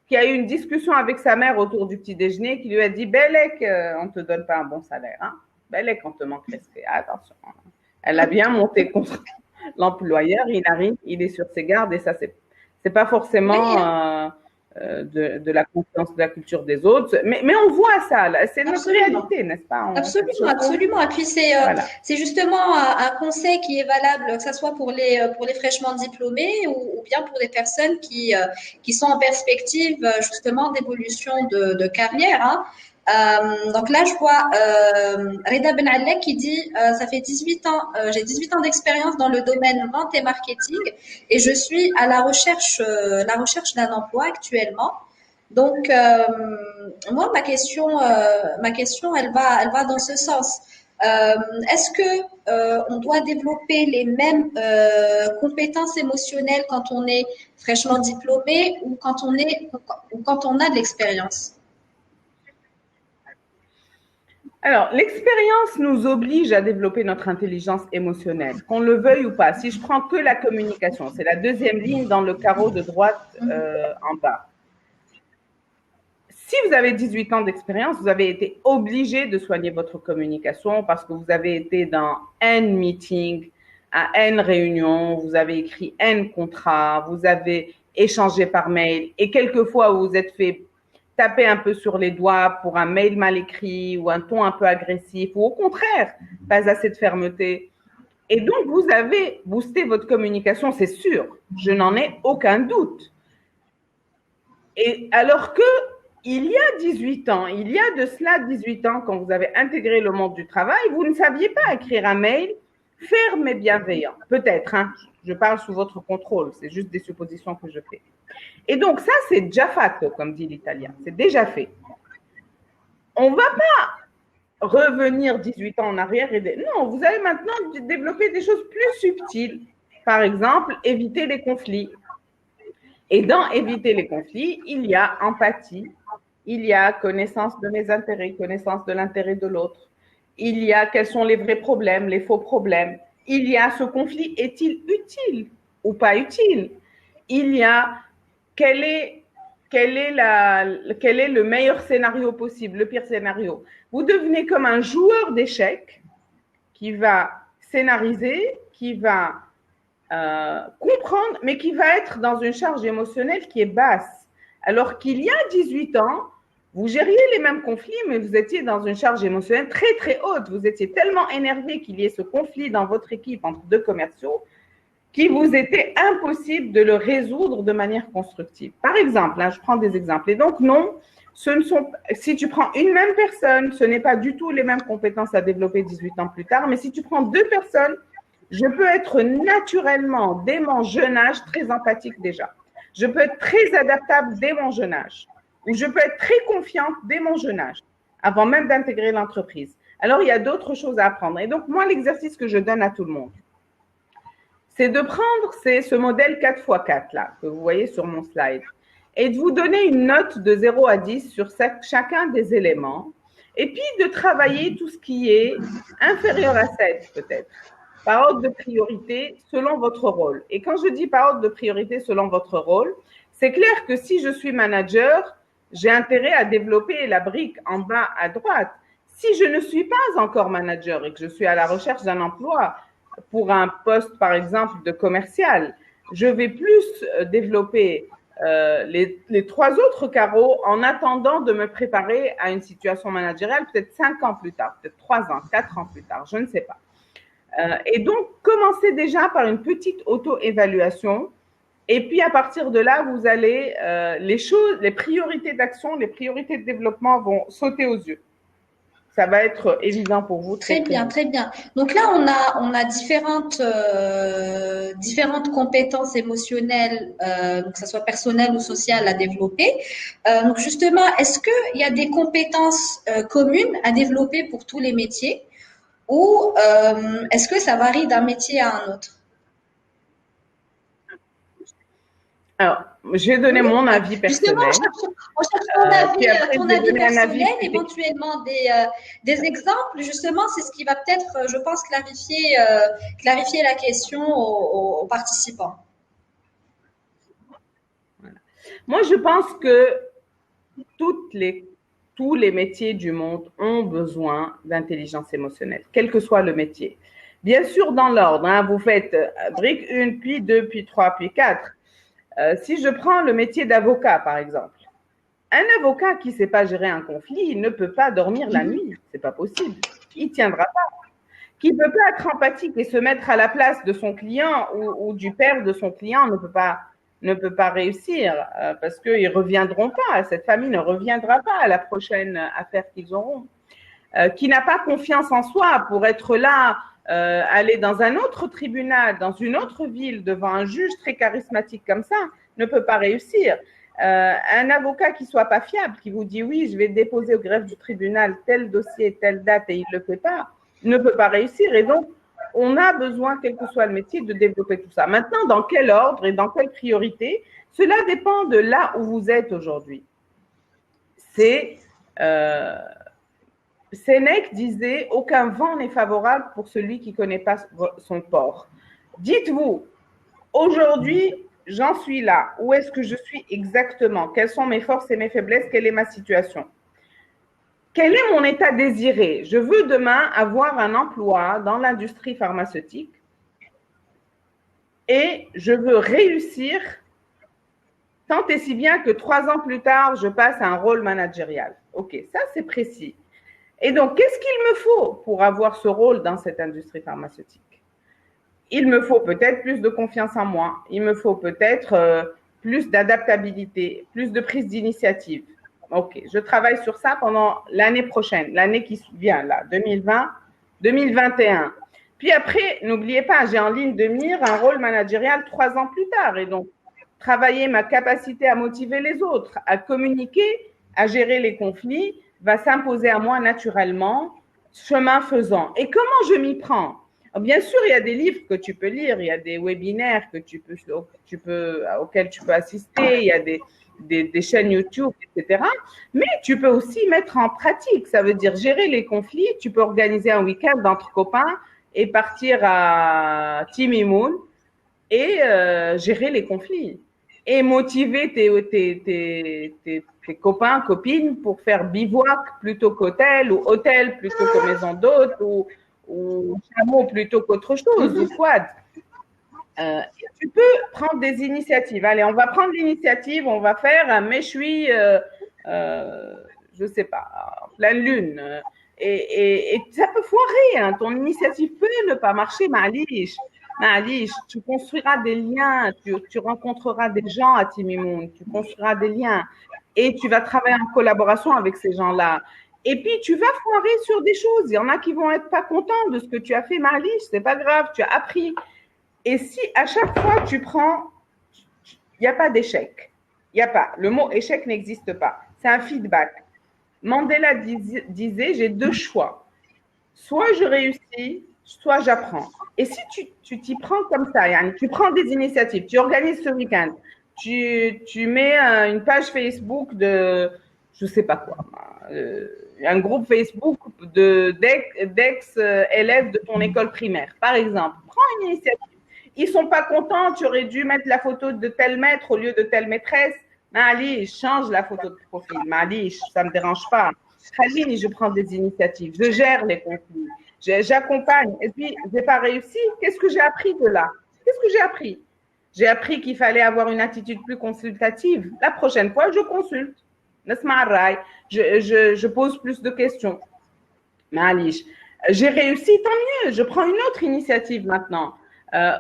qui a eu une discussion avec sa mère autour du petit déjeuner, qui lui a dit « Bellec, on ne te donne pas un bon salaire. Hein? Bellec, on te manque respect. Attention. » Elle a bien monté contre l'employeur, il arrive, il est sur ses gardes et ça, c'est pas forcément de la confiance de la culture des autres. Mais on voit ça, c'est notre réalité, n'est-ce pas? Absolument, absolument. Et puis voilà. C'est justement un conseil qui est valable, que ce soit pour les fraîchement diplômés ou bien pour des personnes qui sont en perspective justement d'évolution de carrière. Hein. Donc là, je vois Reda Ben Allek qui dit ça fait 18 ans, j'ai 18 ans d'expérience dans le domaine vente et marketing et je suis à la recherche d'un emploi actuellement. Donc moi ma question elle va dans ce sens. Est-ce que on doit développer les mêmes compétences émotionnelles quand on est fraîchement diplômé ou quand on a de l'expérience? Alors, l'expérience nous oblige à développer notre intelligence émotionnelle, qu'on le veuille ou pas. Si je prends que la communication, c'est la deuxième ligne dans le carreau de droite en bas. Si vous avez 18 ans d'expérience, vous avez été obligé de soigner votre communication parce que vous avez été dans N meetings, à N réunions, vous avez écrit N contrats, vous avez échangé par mail et quelquefois vous vous êtes fait taper un peu sur les doigts pour un mail mal écrit ou un ton un peu agressif ou au contraire, pas assez de fermeté. Et donc, vous avez boosté votre communication, c'est sûr. Je n'en ai aucun doute. Et alors que il y a 18 ans, il y a de cela 18 ans, quand vous avez intégré le monde du travail, vous ne saviez pas écrire un mail ferme et bienveillant. Peut-être, hein, je parle sous votre contrôle, c'est juste des suppositions que je fais. Et donc, ça, c'est già fatto, comme dit l'italien. C'est déjà fait. On ne va pas revenir 18 ans en arrière et non, vous allez maintenant développer des choses plus subtiles. Par exemple, éviter les conflits. Et dans éviter les conflits, il y a empathie, il y a connaissance de mes intérêts, connaissance de l'intérêt de l'autre. Il y a quels sont les vrais problèmes, les faux problèmes. Il y a ce conflit, est-il utile ou pas utile? Il y a quel est le meilleur scénario possible, le pire scénario. Vous devenez comme un joueur d'échecs qui va scénariser, qui va comprendre, mais qui va être dans une charge émotionnelle qui est basse. Alors qu'il y a 18 ans, vous gériez les mêmes conflits, mais vous étiez dans une charge émotionnelle très, très haute. Vous étiez tellement énervé qu'il y ait ce conflit dans votre équipe entre deux commerciaux qu'il vous était impossible de le résoudre de manière constructive. Par exemple, là, je prends des exemples. Et donc, non, si tu prends une même personne, ce n'est pas du tout les mêmes compétences à développer 18 ans plus tard, mais si tu prends deux personnes, je peux être naturellement, dès mon jeune âge, très empathique déjà. Je peux être très adaptable dès mon jeune âge. Ou je peux être très confiante dès mon jeune âge, avant même d'intégrer l'entreprise. Alors, il y a d'autres choses à apprendre. Et donc, moi, l'exercice que je donne à tout le monde, c'est de prendre ce modèle 4x4 là, que vous voyez sur mon slide, et de vous donner une note de 0 à 10 sur chacun des éléments, et puis de travailler tout ce qui est inférieur à 7 peut-être, par ordre de priorité selon votre rôle. Et quand je dis par ordre de priorité selon votre rôle, c'est clair que si je suis manager, j'ai intérêt à développer la brique en bas à droite. Si je ne suis pas encore manager et que je suis à la recherche d'un emploi pour un poste, par exemple, de commercial, je vais plus développer les trois autres carreaux en attendant de me préparer à une situation managériale peut-être 5 ans plus tard, peut-être 3 ans, 4 ans plus tard, je ne sais pas. Et donc, commencez déjà par une petite auto-évaluation. Et puis, à partir de là, vous allez, les priorités d'action, les priorités de développement vont sauter aux yeux. Ça va être évident pour vous. Très bien, très bien. Donc là, on a différentes compétences émotionnelles, que ce soit personnelles ou sociales, à développer. Donc justement, est-ce qu'il y a des compétences communes à développer pour tous les métiers ou est-ce que ça varie d'un métier à un autre? Alors, j'ai donné mon avis Justement, personnel. on cherche Puis après, ton je vais avis donner un avis personnel, plus technique. éventuellement des exemples. Justement, c'est ce qui va peut-être, je pense, clarifier la question aux participants. Moi, je pense que toutes les, tous les métiers du monde ont besoin d'intelligence émotionnelle, quel que soit le métier. Bien sûr, dans l'ordre, hein, vous faites brique 1, puis 2, puis 3, puis 4. Si je prends le métier d'avocat, par exemple, un avocat qui ne sait pas gérer un conflit, il ne peut pas dormir la nuit. C'est pas possible. Il ne tiendra pas. Qui ne peut pas être empathique et se mettre à la place de son client ou du père de son client ne peut pas réussir parce qu'ils ne reviendront pas. Cette famille ne reviendra pas à la prochaine affaire qu'ils auront. Qui n'a pas confiance en soi pour être là, aller dans un autre tribunal, dans une autre ville, devant un juge très charismatique comme ça, ne peut pas réussir. Un avocat qui soit pas fiable, qui vous dit oui, je vais déposer au greffe du tribunal tel dossier, telle date et il ne le fait pas, ne peut pas réussir. Et donc, on a besoin, quel que soit le métier, de développer tout ça. Maintenant, dans quel ordre et dans quelle priorité, cela dépend de là où vous êtes aujourd'hui. Sénèque disait « Aucun vent n'est favorable pour celui qui ne connaît pas son port ». Dites-vous, aujourd'hui, j'en suis là. Où est-ce que je suis exactement? Quelles sont mes forces et mes faiblesses? Quelle est ma situation? Quel est mon état désiré? Je veux demain avoir un emploi dans l'industrie pharmaceutique et je veux réussir tant et si bien que 3 ans plus tard, je passe à un rôle managérial. Ok, ça c'est précis. Et donc, qu'est-ce qu'il me faut pour avoir ce rôle dans cette industrie pharmaceutique? Il me faut peut-être plus de confiance en moi. Il me faut peut-être plus d'adaptabilité, plus de prise d'initiative. Ok, je travaille sur ça pendant l'année prochaine, l'année qui vient, là, 2020, 2021. Puis après, n'oubliez pas, j'ai en ligne de mire un rôle managérial 3 ans plus tard. Et donc, travailler ma capacité à motiver les autres, à communiquer, à gérer les conflits, va s'imposer à moi naturellement, chemin faisant. Et comment je m'y prends? Bien sûr, il y a des livres que tu peux lire, il y a des webinaires auxquels tu peux assister, il y a des chaînes YouTube, etc. Mais tu peux aussi mettre en pratique. Ça veut dire gérer les conflits. Tu peux organiser un week-end entre copains et partir à Timimoun et gérer les conflits. Et motiver tes copains, copines pour faire bivouac plutôt qu'hôtel ou hôtel plutôt que maison d'hôte ou chameau plutôt qu'autre chose, ou quad. Tu peux prendre des initiatives. Allez, on va prendre l'initiative, on va faire un méchoui, je sais pas, en pleine lune. Et ça peut foirer, hein. Ton initiative peut ne pas marcher, Malish, tu construiras des liens, tu rencontreras des gens à Timimoun, tu construiras des liens et tu vas travailler en collaboration avec ces gens-là. Et puis, tu vas foirer sur des choses. Il y en a qui vont être pas contents de ce que tu as fait, Malish, c'est pas grave, tu as appris. Et si à chaque fois tu prends, il n'y a pas d'échec. Il n'y a pas. Le mot échec n'existe pas. C'est un feedback. Mandela disait, j'ai 2 choix. Soit je réussis, soit j'apprends. Et si tu t'y prends comme ça, Yann, tu prends des initiatives, tu organises ce week-end, tu mets une page Facebook de, je ne sais pas quoi, un groupe Facebook d'ex-élèves de ton école primaire, par exemple. Prends une initiative. Ils ne sont pas contents, tu aurais dû mettre la photo de tel maître au lieu de telle maîtresse. Ali, change la photo de profil. Ali, ça ne me dérange pas. Khalini, je prends des initiatives, je gère les conflits, j'accompagne. Et puis, je n'ai pas réussi. Qu'est-ce que j'ai appris de là? Qu'est-ce que j'ai appris? J'ai appris qu'il fallait avoir une attitude plus consultative. La prochaine fois, je consulte. Je pose plus de questions. Malish. J'ai réussi, tant mieux. Je prends une autre initiative maintenant.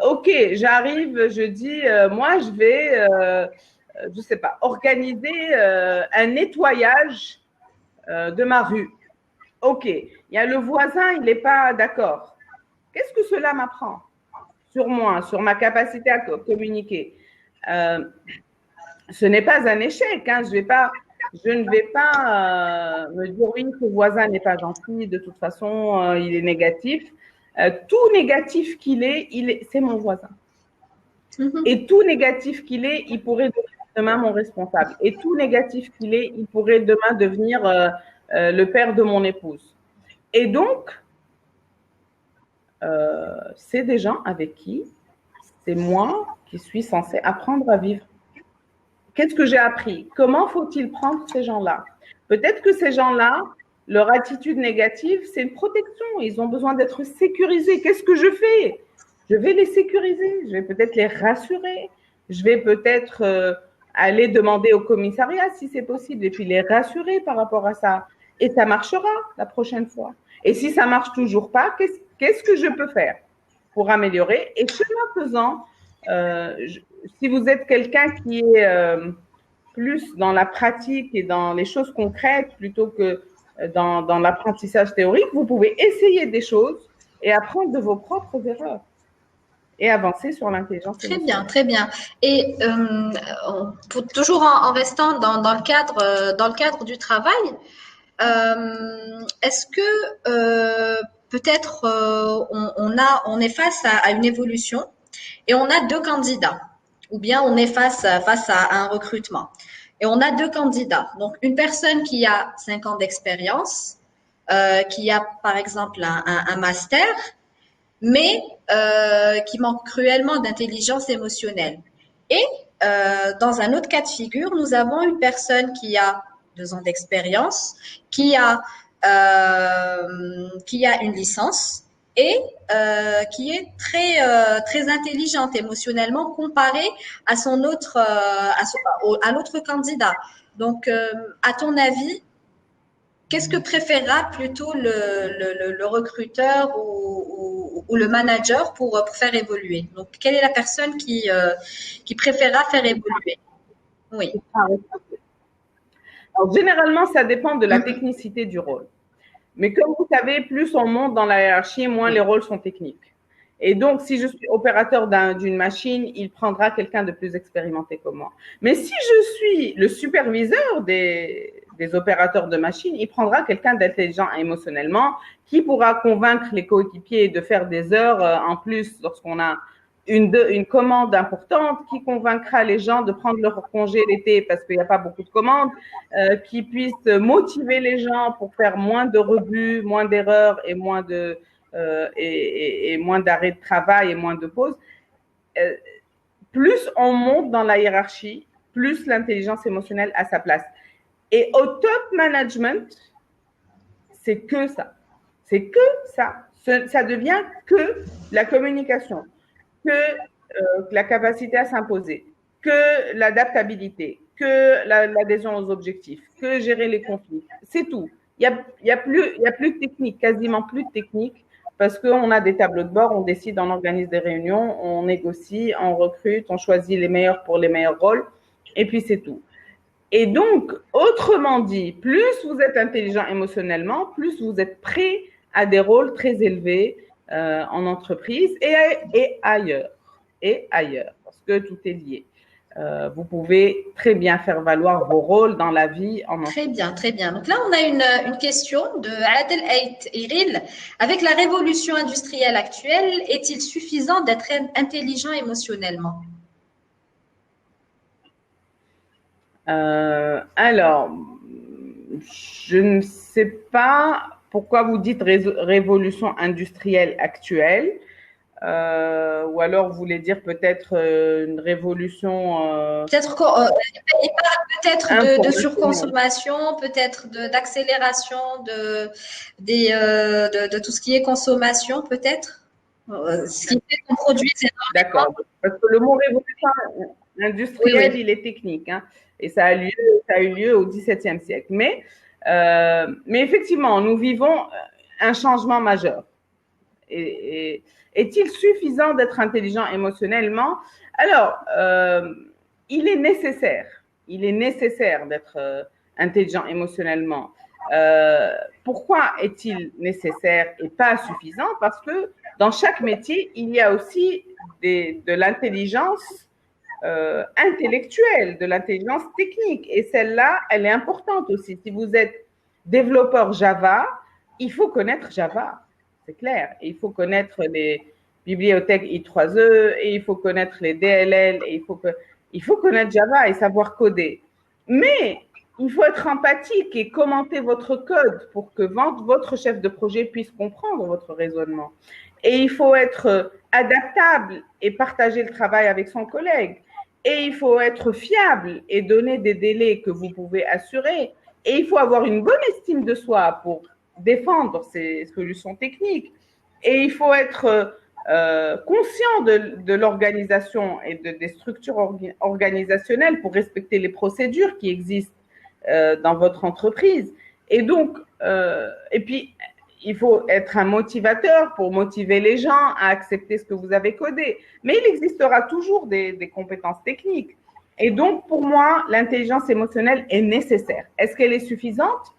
Ok, j'arrive, je dis, moi, je vais, je ne sais pas, organiser un nettoyage de ma rue. Ok, il y a le voisin, il n'est pas d'accord. Qu'est-ce que cela m'apprend sur moi, sur ma capacité à communiquer? Ce n'est pas un échec. Hein, je ne vais pas me dire oui, ce voisin n'est pas gentil, de toute façon, il est négatif. Tout négatif qu'il est, c'est mon voisin. Mhm. Et tout négatif qu'il est, il pourrait devenir demain mon responsable. Et tout négatif qu'il est, il pourrait demain devenir le père de mon épouse. Et donc, c'est des gens avec qui c'est moi qui suis censée apprendre à vivre. Qu'est-ce que j'ai appris? Comment faut-il prendre ces gens-là? Peut-être que ces gens-là, leur attitude négative, c'est une protection. Ils ont besoin d'être sécurisés. Qu'est-ce que je fais? Je vais les sécuriser. Je vais peut-être les rassurer. Je vais peut-être aller demander au commissariat si c'est possible et puis les rassurer par rapport à ça. Et ça marchera la prochaine fois. Et si ça marche toujours pas, qu'est-ce que je peux faire pour améliorer? Et chemin faisant, si vous êtes quelqu'un qui est plus dans la pratique et dans les choses concrètes plutôt que dans l'apprentissage théorique, vous pouvez essayer des choses et apprendre de vos propres erreurs et avancer sur l'intelligence Très bien, émotionnelle. très bien. Et toujours en restant dans le cadre du travail, est-ce que peut-être on est face à une évolution et on a deux candidats, ou bien on est face à un recrutement et on a deux candidats. Donc une personne qui a 5 ans d'expérience, qui a par exemple un master, mais qui manque cruellement d'intelligence émotionnelle. Et dans un autre cas de figure, nous avons une personne qui a 2 ans d'expérience, qui a une licence et qui est très intelligente émotionnellement comparée à son autre à l'autre candidat. Donc, à ton avis, qu'est-ce que préférera plutôt le recruteur ou le manager pour faire évoluer? Donc, quelle est la personne qui préférera faire évoluer? Oui. Alors, généralement, ça dépend de la Mhm. technicité du rôle. Mais comme vous savez, plus on monte dans la hiérarchie, moins les rôles sont techniques. Et donc, si je suis opérateur d'une machine, il prendra quelqu'un de plus expérimenté que moi. Mais si je suis le superviseur des opérateurs de machine, il prendra quelqu'un d'intelligent émotionnellement qui pourra convaincre les coéquipiers de faire des heures en plus lorsqu'on a une commande importante, qui convaincra les gens de prendre leur congé l'été parce qu'il n'y a pas beaucoup de commandes, qui puisse motiver les gens pour faire moins de rebuts, moins d'erreurs et moins moins d'arrêts de travail et moins de pauses. Plus on monte dans la hiérarchie, plus l'intelligence émotionnelle a sa place. Et au top management, c'est que ça. C'est que ça. Ça devient que la communication, que la capacité à s'imposer, que l'adaptabilité, que l'adhésion aux objectifs, que gérer les conflits. C'est tout. Il y a plus de technique, quasiment plus de technique, parce qu'on a des tableaux de bord, on décide, on organise des réunions, on négocie, on recrute, on choisit les meilleurs pour les meilleurs rôles, et puis c'est tout. Et donc, autrement dit, plus vous êtes intelligent émotionnellement, plus vous êtes prêt à des rôles très élevés en entreprise et ailleurs. Et ailleurs, parce que tout est lié. Vous pouvez très bien faire valoir vos rôles dans la vie en entreprise. Très bien, très bien. Donc là, on a une question de Adel Ait Iril. Avec la révolution industrielle actuelle, est-il suffisant d'être intelligent émotionnellement? Alors, je ne sais pas pourquoi vous dites révolution industrielle actuelle. Ou alors vous voulez dire peut-être une révolution. Peut-être il parle peut-être de surconsommation, peut-être d'accélération de tout ce qui est consommation, peut-être. Ce qui fait qu'on produit énormément. D'accord. Parce que le mot révolution industrielle, Oui. il est technique, hein, et ça a eu lieu au XVIIe siècle. Mais effectivement, nous vivons un changement majeur. Et est-il suffisant d'être intelligent émotionnellement? Alors, il est nécessaire d'être intelligent émotionnellement. Pourquoi est-il nécessaire et pas suffisant? Parce que dans chaque métier, il y a aussi de l'intelligence intellectuelle, de l'intelligence technique. Et celle-là, elle est importante aussi. Si vous êtes développeur Java, il faut connaître Java. C'est clair. Il faut connaître bibliothèque I3E, et il faut connaître les DLL, et il faut connaître Java et savoir coder. Mais il faut être empathique et commenter votre code pour que votre chef de projet puisse comprendre votre raisonnement. Et il faut être adaptable et partager le travail avec son collègue. Et il faut être fiable et donner des délais que vous pouvez assurer. Et il faut avoir une bonne estime de soi pour défendre ces solutions techniques. Et il faut être conscient de l'organisation et des structures organisationnelles pour respecter les procédures qui existent dans votre entreprise. Et donc, et puis, il faut être un motivateur pour motiver les gens à accepter ce que vous avez codé. Mais il existera toujours des compétences techniques. Et donc, pour moi, l'intelligence émotionnelle est nécessaire. Est-ce qu'elle est suffisante?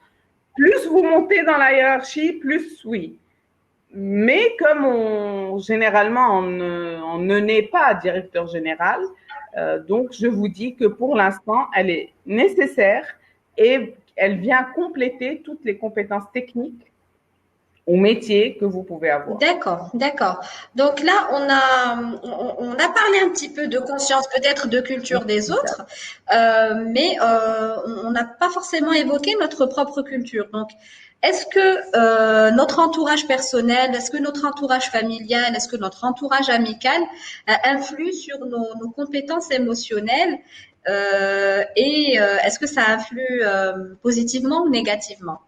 Plus vous montez dans la hiérarchie, plus oui. Mais comme généralement, on ne naît pas directeur général, donc je vous dis que pour l'instant, elle est nécessaire et elle vient compléter toutes les compétences techniques au métier que vous pouvez avoir. D'accord, d'accord. Donc là, on a parlé un petit peu de conscience, peut-être de culture des autres, mais on n'a pas forcément évoqué notre propre culture. Donc, est-ce que notre entourage personnel, est-ce que notre entourage familial, est-ce que notre entourage amical influe sur nos compétences émotionnelles et est-ce que ça influe positivement ou négativement?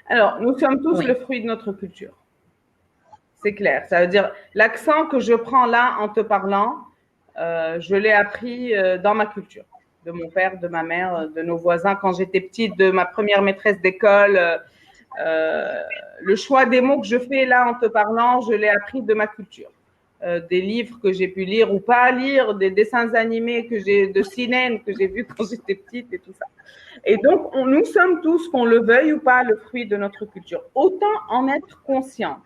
Alors, nous sommes tous le fruit de notre culture. C'est clair. Ça veut dire, l'accent que je prends là en te parlant, je l'ai appris dans ma culture, de mon père, de ma mère, de nos voisins. Quand j'étais petite, de ma première maîtresse d'école, le choix des mots que je fais là en te parlant, je l'ai appris de ma culture. Des livres que j'ai pu lire ou pas lire, des dessins animés de cinéma que j'ai vus quand j'étais petite et tout ça. Et donc, nous sommes tous, qu'on le veuille ou pas, le fruit de notre culture. Autant en être conscient.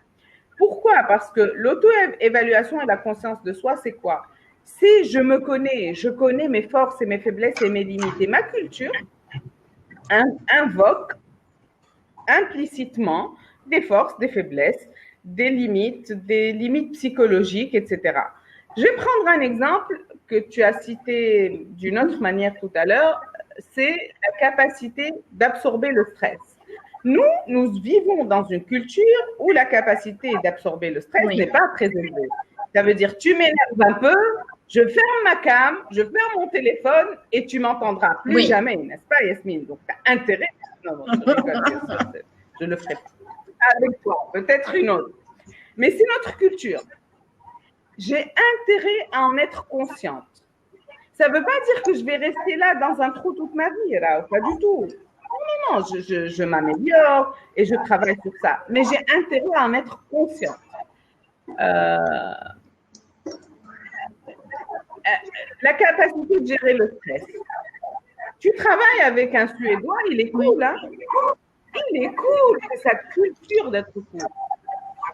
Pourquoi? Parce que l'auto-évaluation et la conscience de soi, c'est quoi? Si je me connais, je connais mes forces et mes faiblesses et mes limites. Et ma culture invoque implicitement des forces, des faiblesses, des limites psychologiques, etc. Je vais prendre un exemple que tu as cité d'une autre manière tout à l'heure, c'est la capacité d'absorber le stress. Nous vivons dans une culture où la capacité d'absorber le stress n'est pas très élevée. Ça veut dire, tu m'énerves un peu, je ferme ma cam, je ferme mon téléphone et tu m'entendras plus jamais, n'est-ce pas, Yasmine? Donc, tu as intérêt. Non, je le ferai avec toi, peut-être une autre. Mais c'est notre culture. J'ai intérêt à en être consciente. Ça ne veut pas dire que je vais rester là dans un trou toute ma vie, là, pas du tout. Non, je m'améliore et je travaille sur ça. Mais j'ai intérêt à en être consciente. La capacité de gérer le stress. Tu travailles avec un Suédois, il est cool, hein? Il est cool, c'est sa culture d'être cool.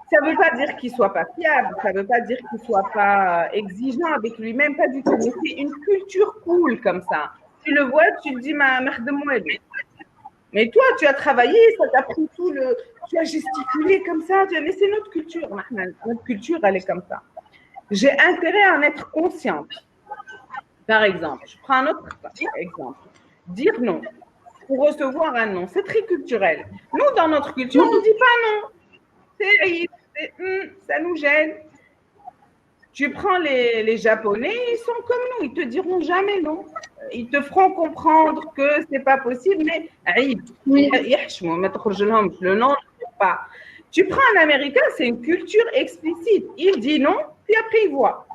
Ça ne veut pas dire qu'il ne soit pas fiable, ça ne veut pas dire qu'il ne soit pas exigeant avec lui-même, pas du tout. Mais c'est une culture cool comme ça. Tu le vois, tu te dis, merde de moi. Mais toi, tu as travaillé, ça t'a pris tu as gesticulé comme ça. Mais c'est notre culture. Notre culture, elle est comme ça. J'ai intérêt à en être consciente. Par exemple, je prends un autre exemple. Dire non. Pour recevoir un non, c'est très culturel. Nous, dans notre culture, on ne dit pas non. Ça nous gêne. Tu prends les Japonais, ils sont comme nous, ils te diront jamais non. Ils te feront comprendre que c'est pas possible, mais le non, pas. Tu prends un Américain, c'est une culture explicite. Il dit non, puis après il voit.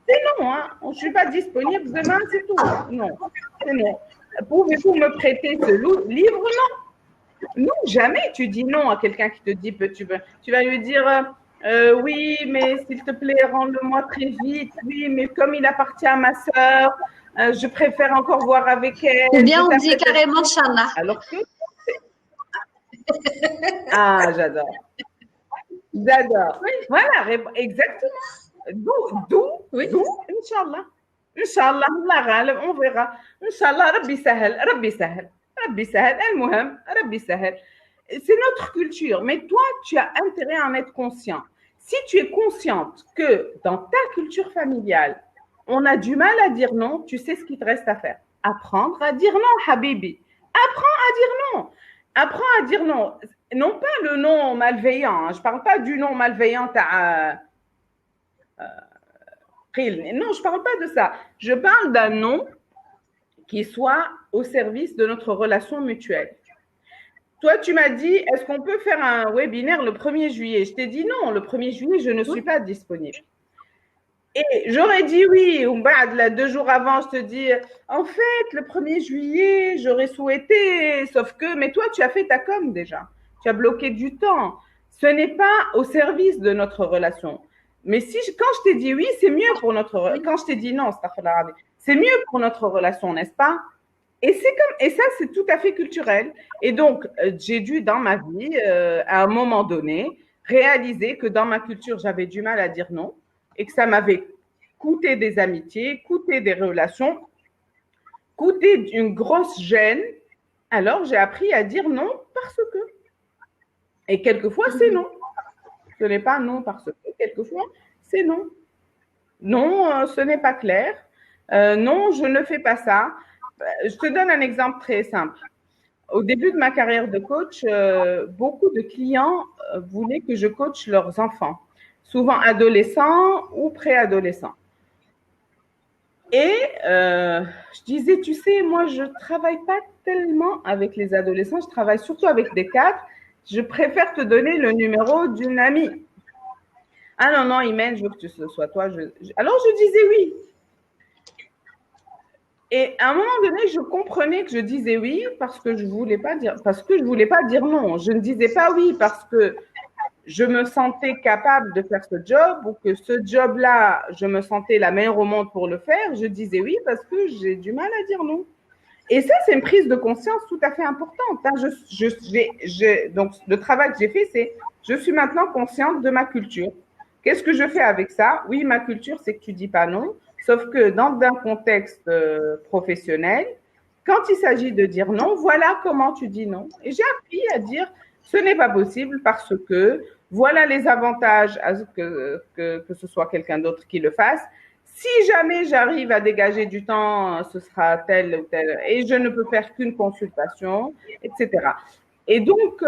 C'est non, hein. Je ne suis pas disponible demain, c'est tout. Non, c'est non. Pouvez-vous me prêter ce livre? Non. Non, jamais tu dis non à quelqu'un qui te dit tu vas lui dire oui, mais s'il te plaît, rends-le-moi très vite. Oui, mais comme il appartient à ma sœur, je préfère encore voir avec elle. Ou bien on dit carrément Inch'Allah. Alors que ah, j'adore. J'adore. Oui. Voilà, exactement. D'où, Inch'Allah. Inch'Allah, on verra. Inch'Allah, Rabbi Sahel, Rabbi Sahel. Rabbi Sahel, المهم, Rabbi Sahel. C'est notre culture, mais toi, tu as intérêt à en être conscient. Si tu es consciente que dans ta culture familiale, on a du mal à dire non, tu sais ce qu'il te reste à faire. Apprendre à dire non, Habibi. Apprends à dire non. Apprends à dire non. Non pas le non malveillant. Je ne parle pas du non malveillant à non, je ne parle pas de ça. Je parle d'un non qui soit au service de notre relation mutuelle. Toi, tu m'as dit, est-ce qu'on peut faire un webinaire le 1er juillet? Je t'ai dit non, le 1er juillet, je ne suis pas disponible. Et j'aurais dit oui, ou là, 2 jours avant, je te dis, en fait, le 1er juillet, j'aurais souhaité, sauf que, mais toi, tu as fait ta com déjà. Tu as bloqué du temps. Ce n'est pas au service de notre relation. Mais si, quand je t'ai dit oui, c'est mieux pour notre relation. Quand je t'ai dit non, c'est mieux pour notre relation, n'est-ce pas? Et ça, c'est tout à fait culturel. Et donc, j'ai dû, dans ma vie, à un moment donné, réaliser que dans ma culture, j'avais du mal à dire non et que ça m'avait coûté des amitiés, coûté des relations, coûté une grosse gêne. Alors, j'ai appris à dire non parce que. Et quelquefois, c'est non. Ce n'est pas non parce que. Quelquefois, c'est non. Non, ce n'est pas clair. Non, je ne fais pas ça. Je te donne un exemple très simple. Au début de ma carrière de coach, beaucoup de clients voulaient que je coache leurs enfants, souvent adolescents ou préadolescents. Et je disais, tu sais, moi, je ne travaille pas tellement avec les adolescents, je travaille surtout avec des cadres. Je préfère te donner le numéro d'une amie. Ah non, non, Imen, je veux que ce soit toi. Alors, je disais oui. Et à un moment donné, je comprenais que je disais oui parce que je voulais pas dire non. Je ne disais pas oui parce que je me sentais capable de faire ce job ou que ce job-là, je me sentais la meilleure au monde pour le faire. Je disais oui parce que j'ai du mal à dire non. Et ça, c'est une prise de conscience tout à fait importante. Donc, le travail que j'ai fait, c'est je suis maintenant consciente de ma culture. Qu'est-ce que je fais avec ça? Oui, ma culture, c'est que tu dis pas non. Sauf que dans un contexte professionnel, quand il s'agit de dire non, voilà comment tu dis non. Et j'ai appris à dire ce n'est pas possible parce que voilà les avantages à que ce soit quelqu'un d'autre qui le fasse. Si jamais j'arrive à dégager du temps, ce sera tel ou tel, et je ne peux faire qu'une consultation, etc. Et donc,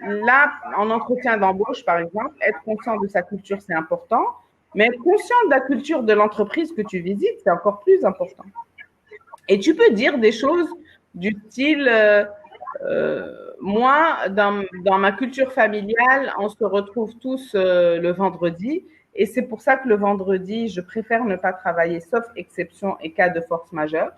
là, en entretien d'embauche, par exemple, être conscient de sa culture, c'est important. Mais être conscient de la culture de l'entreprise que tu visites, c'est encore plus important. Et tu peux dire des choses du style, moi, dans ma culture familiale, on se retrouve tous le vendredi. Et c'est pour ça que le vendredi, je préfère ne pas travailler, sauf exception et cas de force majeure.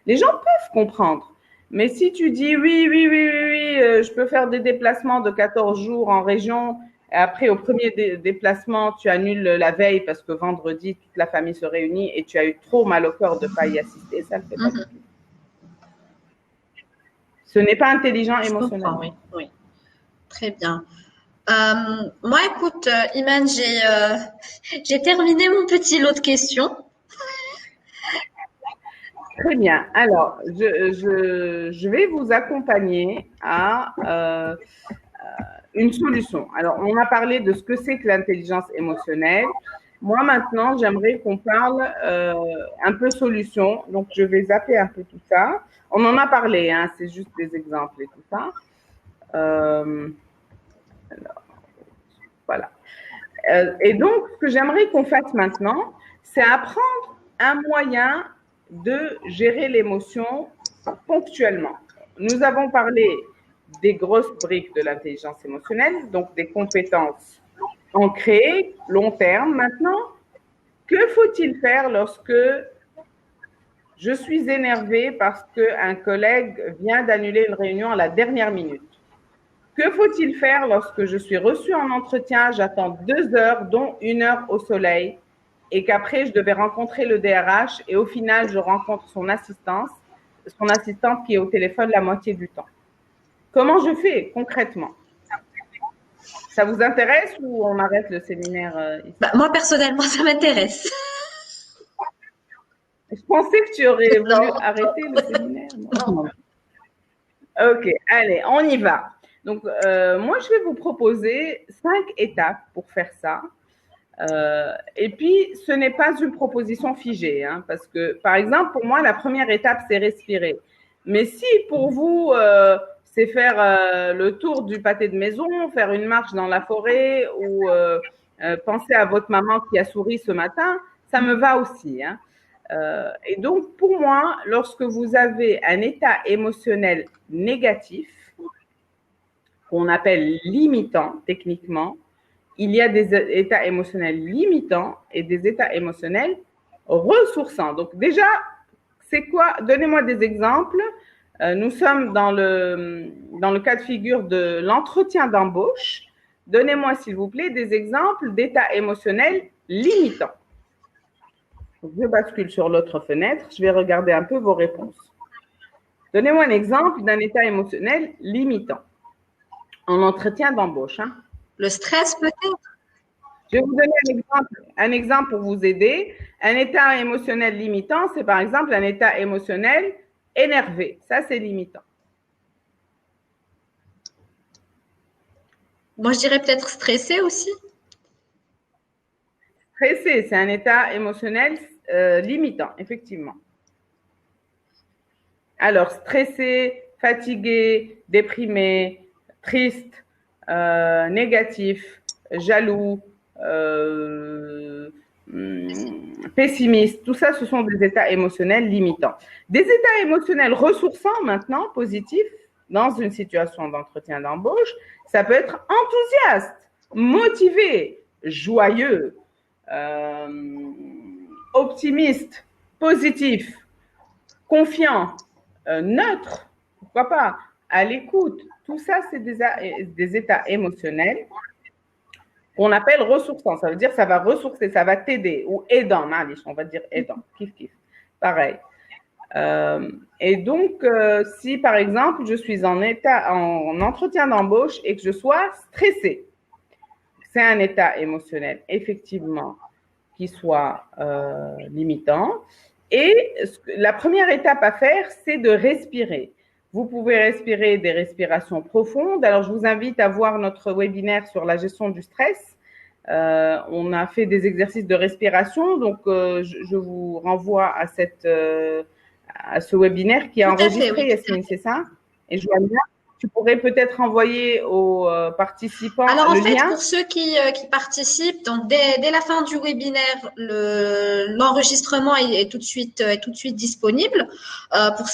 Les gens peuvent comprendre. Mais si tu dis oui, je peux faire des déplacements de 14 jours en région, et après, au premier déplacement, tu annules la veille parce que vendredi, toute la famille se réunit et tu as eu trop mal au cœur de ne pas y assister, ça ne fait pas du tout. Ce n'est pas intelligent émotionnellement. Oui, oui. Très bien. Moi, écoute, Iman, j'ai terminé mon petit lot de questions. Très bien. Alors, je vais vous accompagner à une solution. Alors, on a parlé de ce que c'est que l'intelligence émotionnelle. Moi, maintenant, j'aimerais qu'on parle un peu solution. Donc, je vais zapper un peu tout ça. On en a parlé, hein, c'est juste des exemples et tout ça. Alors, voilà. Et donc, ce que j'aimerais qu'on fasse maintenant, c'est apprendre un moyen de gérer l'émotion ponctuellement. Nous avons parlé des grosses briques de l'intelligence émotionnelle, donc des compétences ancrées, long terme. Maintenant, que faut-il faire lorsque je suis énervée parce qu'un collègue vient d'annuler une réunion à la dernière minute? Que faut-il faire lorsque je suis reçue en entretien, j'attends 2 heures, dont 1 heure au soleil, et qu'après, je devais rencontrer le DRH et au final, je rencontre son assistante qui est au téléphone la moitié du temps? Comment je fais concrètement? Ça vous intéresse ou on arrête le séminaire ici? Moi, personnellement, ça m'intéresse. Je pensais que tu aurais voulu arrêter le séminaire. Non. Ok, allez, on y va. Donc, moi, je vais vous proposer 5 étapes pour faire ça. Et puis, ce n'est pas une proposition figée, hein, parce que, par exemple, pour moi, la première étape, c'est respirer. Mais si pour vous, c'est faire le tour du pâté de maison, faire une marche dans la forêt ou penser à votre maman qui a souri ce matin, ça me va aussi, hein. Et donc, pour moi, lorsque vous avez un état émotionnel négatif, qu'on appelle limitant techniquement, il y a des états émotionnels limitants et des états émotionnels ressourçants. Donc déjà, c'est quoi? Donnez-moi des exemples. Nous sommes dans le cas de figure de l'entretien d'embauche. Donnez-moi, s'il vous plaît, des exemples d'états émotionnels limitants. Donc, je bascule sur l'autre fenêtre. Je vais regarder un peu vos réponses. Donnez-moi un exemple d'un état émotionnel limitant en entretien d'embauche. Hein. Le stress peut-être? Je vais vous donner un exemple pour vous aider. Un état émotionnel limitant, c'est par exemple un état émotionnel énervé. Ça, c'est limitant. Moi, je dirais peut-être stressé aussi. Stressé, c'est un état émotionnel limitant, effectivement. Alors, stressé, fatigué, déprimé, triste, négatif, jaloux, pessimiste, tout ça, ce sont des états émotionnels limitants. Des états émotionnels ressourçants, maintenant, positifs, dans une situation d'entretien d'embauche, ça peut être enthousiaste, motivé, joyeux, optimiste, positif, confiant, neutre, pourquoi pas, à l'écoute. Tout ça, c'est des états émotionnels qu'on appelle ressourçants. Ça veut dire que ça va ressourcer, ça va t'aider. Ou aidant, Malish, on va dire aidant. Kiff, kiff. Pareil. Et donc, si par exemple, je suis en entretien d'embauche et que je sois stressée, c'est un état émotionnel, effectivement, qui soit limitant. Et la première étape à faire, c'est de respirer. Vous pouvez respirer des respirations profondes. Alors, je vous invite à voir notre webinaire sur la gestion du stress. On a fait des exercices de respiration, donc je vous renvoie à ce webinaire qui est enregistré, Yasmine, c'est ça? Et Joanna, tu pourrais peut-être envoyer aux participants le lien. Alors en fait, pour ceux qui participent, donc dès la fin du webinaire, l'enregistrement est tout de suite disponible. Pour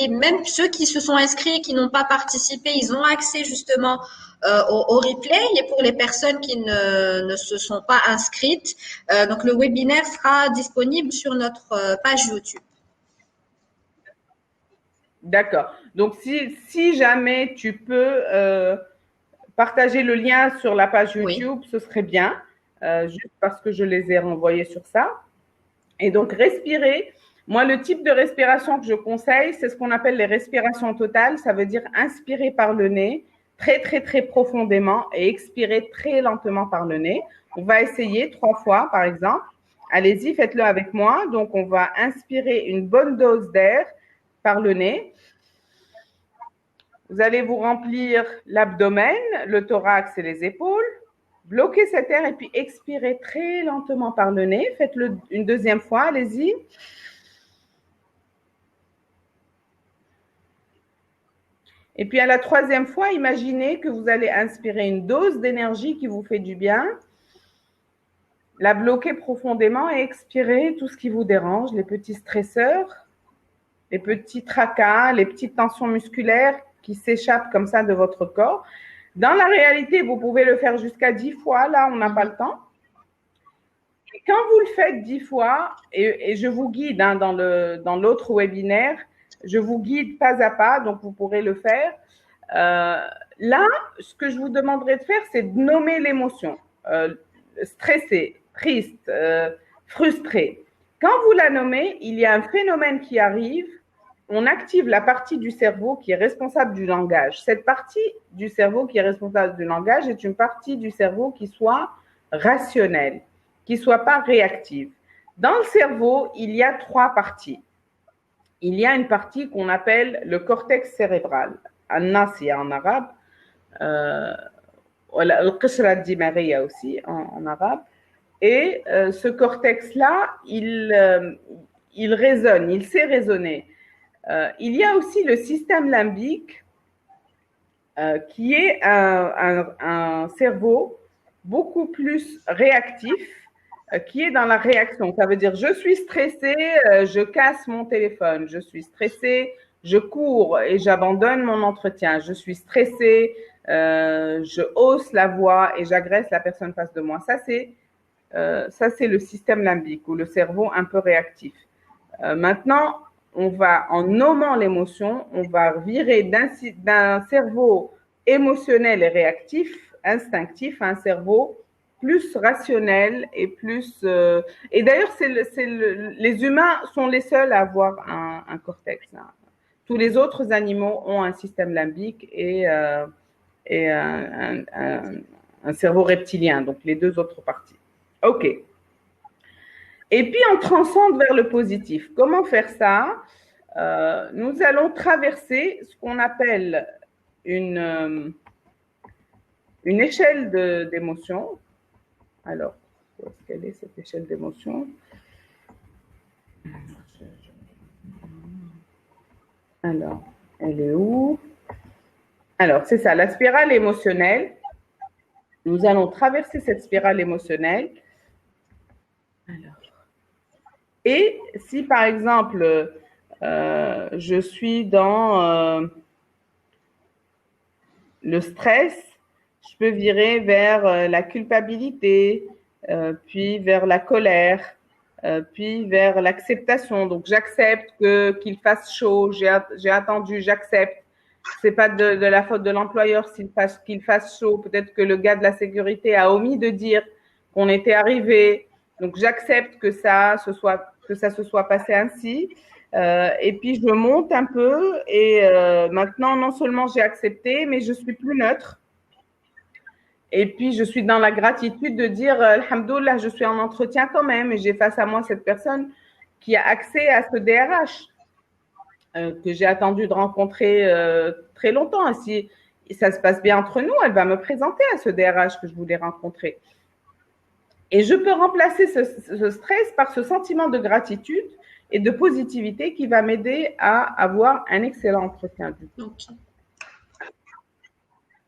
même ceux qui se sont inscrits et qui n'ont pas participé, ils ont accès justement au replay. Et pour les personnes qui ne se sont pas inscrites, donc le webinaire sera disponible sur notre page YouTube. D'accord. Donc, si jamais tu peux partager le lien sur la page YouTube, oui, ce serait bien, juste parce que je les ai renvoyés sur ça. Et donc, respirer. Moi, le type de respiration que je conseille, c'est ce qu'on appelle les respirations totales. Ça veut dire inspirer par le nez très, très, très profondément et expirer très lentement par le nez. On va essayer 3 fois, par exemple. Allez-y, faites-le avec moi. Donc, on va inspirer une bonne dose d'air par le nez. Vous allez vous remplir l'abdomen, le thorax et les épaules. Bloquez cet air et puis expirez très lentement par le nez. Faites-le une deuxième fois, allez-y. Et puis à la troisième fois, imaginez que vous allez inspirer une dose d'énergie qui vous fait du bien. La bloquer profondément et expirer tout ce qui vous dérange, les petits stresseurs, les petits tracas, les petites tensions musculaires qui s'échappent comme ça de votre corps. Dans la réalité, vous pouvez le faire jusqu'à 10 fois. Là, on n'a pas le temps. Et quand vous le faites 10 fois, et je vous guide hein, dans l'autre webinaire, je vous guide pas à pas, donc vous pourrez le faire. Là, ce que je vous demanderai de faire, c'est de nommer l'émotion. Stressé, triste, frustré. Quand vous la nommez, il y a un phénomène qui arrive. On active la partie du cerveau qui est responsable du langage. Cette partie du cerveau qui est responsable du langage est une partie du cerveau qui soit rationnelle, qui ne soit pas réactive. Dans le cerveau, il y a 3 parties. Il y a une partie qu'on appelle le cortex cérébral, an-nasiya en arabe. voilà, القشرة الدماغية aussi en arabe. Et ce cortex-là, il résonne, il sait raisonner. Il y a aussi le système limbique qui est un cerveau beaucoup plus réactif, qui est dans la réaction. Ça veut dire, je suis stressé, je casse mon téléphone. Je suis stressé, je cours et j'abandonne mon entretien. Je suis stressé, je hausse la voix et j'agresse la personne face de moi. Ça, c'est le système limbique ou le cerveau un peu réactif. Maintenant, on va, en nommant l'émotion, on va virer d'un cerveau émotionnel et réactif, instinctif, à un cerveau plus rationnel et plus… et d'ailleurs, les humains sont les seuls à avoir un cortex. Hein. Tous les autres animaux ont un système limbique et un cerveau reptilien, donc les deux autres parties. OK. Et puis, on transcende vers le positif. Comment faire ça? Nous allons traverser ce qu'on appelle une échelle d'émotions. Alors, où est-ce qu'elle est, cette échelle d'émotions? Alors, elle est où? Alors, c'est ça, la spirale émotionnelle. Nous allons traverser cette spirale émotionnelle. Alors, et si, par exemple, je suis dans le stress, je peux virer vers la culpabilité, puis vers la colère, puis vers l'acceptation. Donc, j'accepte qu'il fasse chaud, j'ai attendu, j'accepte. C'est pas de la faute de l'employeur qu'il fasse chaud. Peut-être que le gars de la sécurité a omis de dire qu'on était arrivé. Donc, j'accepte que ça se soit passé ainsi. Et puis, je monte un peu et maintenant, non seulement j'ai accepté, mais je suis plus neutre. Et puis, je suis dans la gratitude de dire, alhamdoulilah, je suis en entretien quand même et j'ai face à moi cette personne qui a accès à ce DRH que j'ai attendu de rencontrer très longtemps. Si ça se passe bien entre nous, elle va me présenter à ce DRH que je voulais rencontrer. Et je peux remplacer ce stress par ce sentiment de gratitude et de positivité qui va m'aider à avoir un excellent entretien du coup. Okay.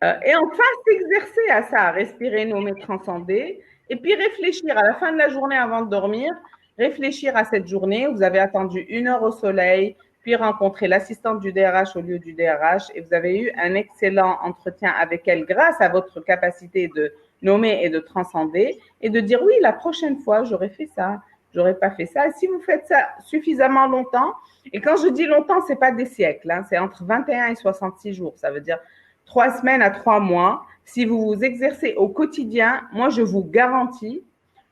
Et enfin, s'exercer à ça, respirer, nommer, transcender, et puis réfléchir à la fin de la journée avant de dormir, réfléchir à cette journée. Vous avez attendu 1 heure au soleil, puis rencontrer l'assistante du DRH au lieu du DRH, et vous avez eu un excellent entretien avec elle grâce à votre capacité de nommer et de transcender, et de dire oui, la prochaine fois, j'aurais fait ça, j'aurais pas fait ça. Et si vous faites ça suffisamment longtemps, et quand je dis longtemps, c'est pas des siècles, hein, c'est entre 21 et 66 jours, ça veut dire 3 semaines à 3 mois, si vous vous exercez au quotidien, moi, je vous garantis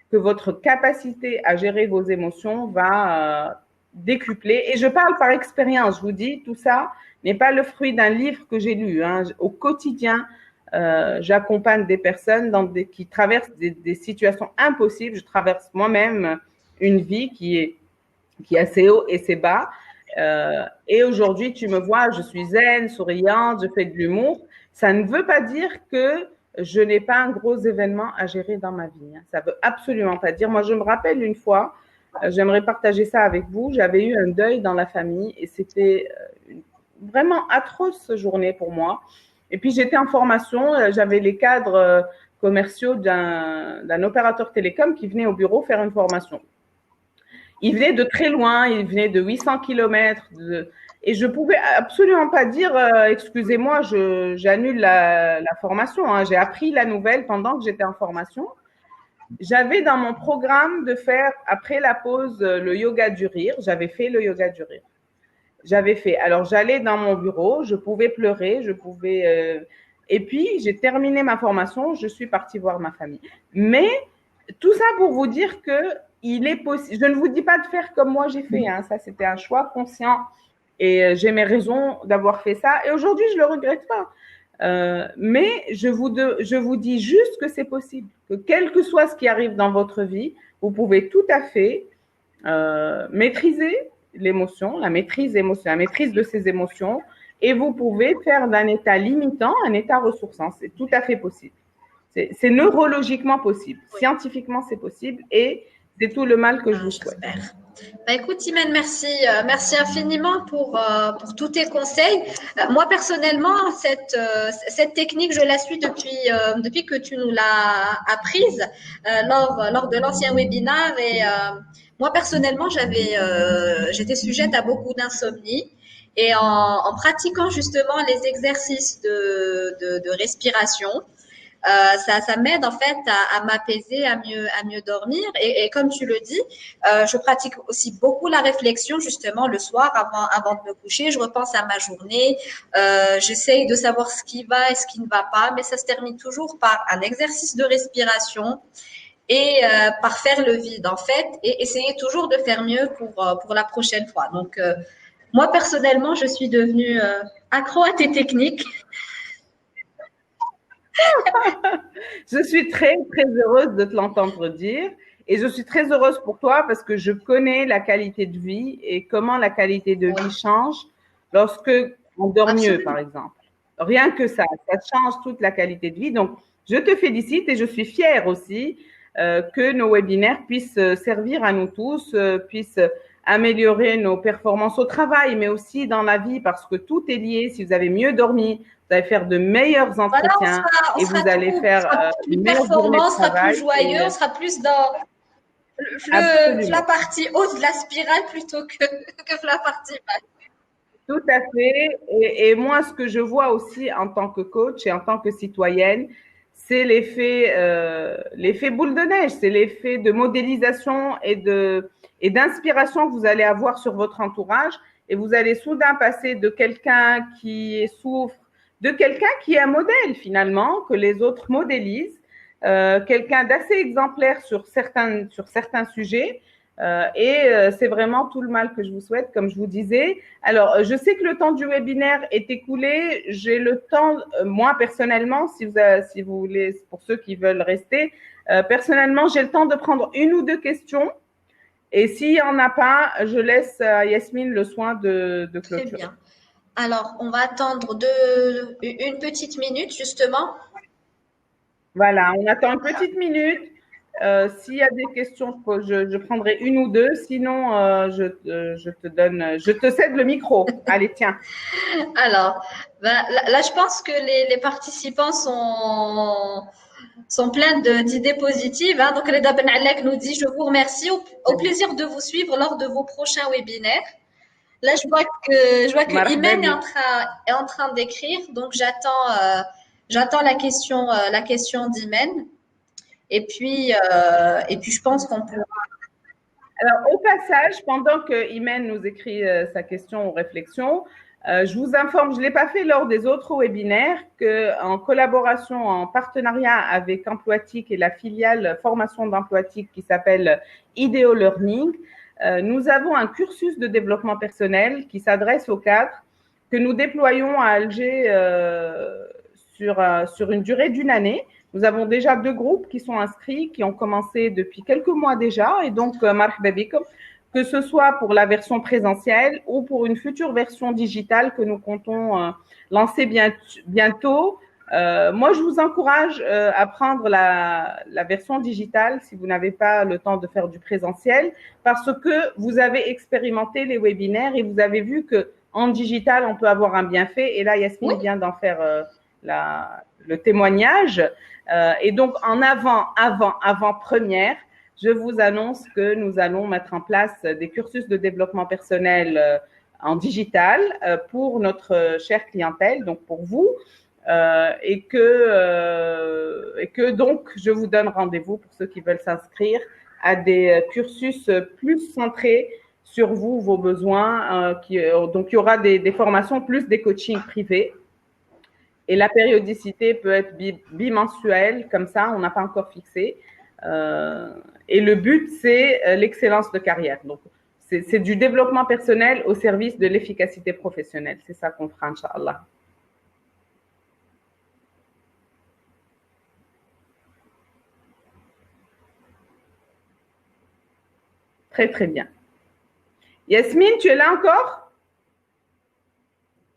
que votre capacité à gérer vos émotions va décupler. Et je parle par expérience, je vous dis, tout ça n'est pas le fruit d'un livre que j'ai lu. Hein. Au quotidien, j'accompagne des personnes qui traversent des situations impossibles. Je traverse moi-même une vie qui a ses hauts et ses bas. Et aujourd'hui, tu me vois, je suis zen, souriante, je fais de l'humour. Ça ne veut pas dire que je n'ai pas un gros événement à gérer dans ma vie. Hein. Ça veut absolument pas dire. Moi, je me rappelle une fois, j'aimerais partager ça avec vous. J'avais eu un deuil dans la famille et c'était vraiment atroce cette journée pour moi. Et puis, j'étais en formation. J'avais les cadres commerciaux d'un opérateur télécom qui venait au bureau faire une formation. Il venait de très loin, il venait de 800 km. Et je ne pouvais absolument pas dire excusez-moi, j'annule la formation. Hein. J'ai appris la nouvelle pendant que j'étais en formation. J'avais dans mon programme de faire, après la pause, le yoga du rire. J'avais fait le yoga du rire. Alors, j'allais dans mon bureau, je pouvais pleurer, et puis, j'ai terminé ma formation, je suis partie voir ma famille. Mais tout ça pour vous dire que il est possible. Je ne vous dis pas de faire comme moi j'ai fait. Hein. Ça, c'était un choix conscient. Et j'ai mes raisons d'avoir fait ça. Et aujourd'hui, je ne le regrette pas. Mais je vous dis juste que c'est possible. Que quel que soit ce qui arrive dans votre vie, vous pouvez tout à fait maîtriser l'émotion, la maîtrise de ses émotions et vous pouvez faire d'un état limitant un état ressourçant. C'est tout à fait possible. C'est neurologiquement possible. Oui. Scientifiquement, c'est possible et c'est tout le mal que je vous souhaite. J'espère. Bah, écoute, Imen, merci, merci infiniment pour tous tes conseils. Moi, personnellement, cette technique, je la suis depuis que tu nous l'as apprise lors de l'ancien webinaire. Et moi, personnellement, j'étais sujette à beaucoup d'insomnie. Et en pratiquant justement les exercices de respiration, ça m'aide en fait à m'apaiser, à mieux dormir. Et comme tu le dis, je pratique aussi beaucoup la réflexion justement le soir avant de me coucher. Je repense à ma journée. J'essaye de savoir ce qui va et ce qui ne va pas, mais ça se termine toujours par un exercice de respiration et par faire le vide en fait et essayer toujours de faire mieux pour la prochaine fois. Donc moi personnellement, je suis devenue accro à tes techniques. Je suis très, très heureuse de te l'entendre dire et je suis très heureuse pour toi parce que je connais la qualité de vie et comment la qualité de vie change lorsque on dort mieux, par exemple. Rien que ça change toute la qualité de vie. Donc, je te félicite et je suis fière aussi que nos webinaires puissent servir à nous tous, puissent améliorer nos performances au travail, mais aussi dans la vie parce que tout est lié. Si vous avez mieux dormi, vous allez faire de meilleurs entretiens et vous allez faire une performance, on sera plus joyeux, on sera plus dans la partie haute de la spirale plutôt que la partie basse. Tout à fait. Et moi, ce que je vois aussi en tant que coach et en tant que citoyenne, c'est l'effet boule de neige, c'est l'effet de modélisation et d'inspiration que vous allez avoir sur votre entourage. Et vous allez soudain passer de quelqu'un qui souffre, de quelqu'un qui est un modèle finalement, que les autres modélisent, quelqu'un d'assez exemplaire sur certains sujets. C'est vraiment tout le mal que je vous souhaite, comme je vous disais. Alors, je sais que le temps du webinaire est écoulé. J'ai le temps, moi personnellement, si vous voulez, pour ceux qui veulent rester, personnellement, j'ai le temps de prendre une ou deux questions. Et s'il n'y en a pas, je laisse à Yasmine le soin de clôturer. Très bien. Alors, on va attendre une petite minute, justement. Voilà, on attend une petite minute. S'il y a des questions, je prendrai une ou deux. Sinon, je te cède le micro. Allez, tiens. Alors, là, je pense que les participants sont pleins d'idées positives. Hein. Donc, Reda Ben Alek nous dit, je vous remercie. Au plaisir de vous suivre lors de vos prochains webinaires. Là, je vois que Imen est en train d'écrire. Donc, j'attends la question d'Imen. Et puis, je pense qu'on peut. Alors, au passage, pendant que Imen nous écrit sa question ou réflexion, je vous informe, je ne l'ai pas fait lors des autres webinaires, qu'en collaboration, en partenariat avec Emploitique et la filiale formation d'Emploitique qui s'appelle IDEO Learning, nous avons un cursus de développement personnel qui s'adresse aux cadres que nous déployons à Alger sur une durée d'une année. Nous avons déjà 2 groupes qui sont inscrits, qui ont commencé depuis quelques mois déjà. Et donc, marhaba bikum, que ce soit pour la version présentielle ou pour une future version digitale que nous comptons lancer bientôt. Moi, je vous encourage à prendre la version digitale si vous n'avez pas le temps de faire du présentiel, parce que vous avez expérimenté les webinaires et vous avez vu qu'en digital, on peut avoir un bienfait. Et là, Yasmine vient d'en faire le témoignage. Et donc, en avant-première, je vous annonce que nous allons mettre en place des cursus de développement personnel en digital pour notre chère clientèle, donc pour vous, et que donc je vous donne rendez-vous pour ceux qui veulent s'inscrire à des cursus plus centrés sur vous, vos besoins. Donc, il y aura des formations plus des coachings privés. Et la périodicité peut être bimensuelle, comme ça, on n'a pas encore fixé. Et le but, c'est l'excellence de carrière. Donc, c'est du développement personnel au service de l'efficacité professionnelle. C'est ça qu'on fera, Inch'Allah. Très, très bien. Yasmine, tu es là encore?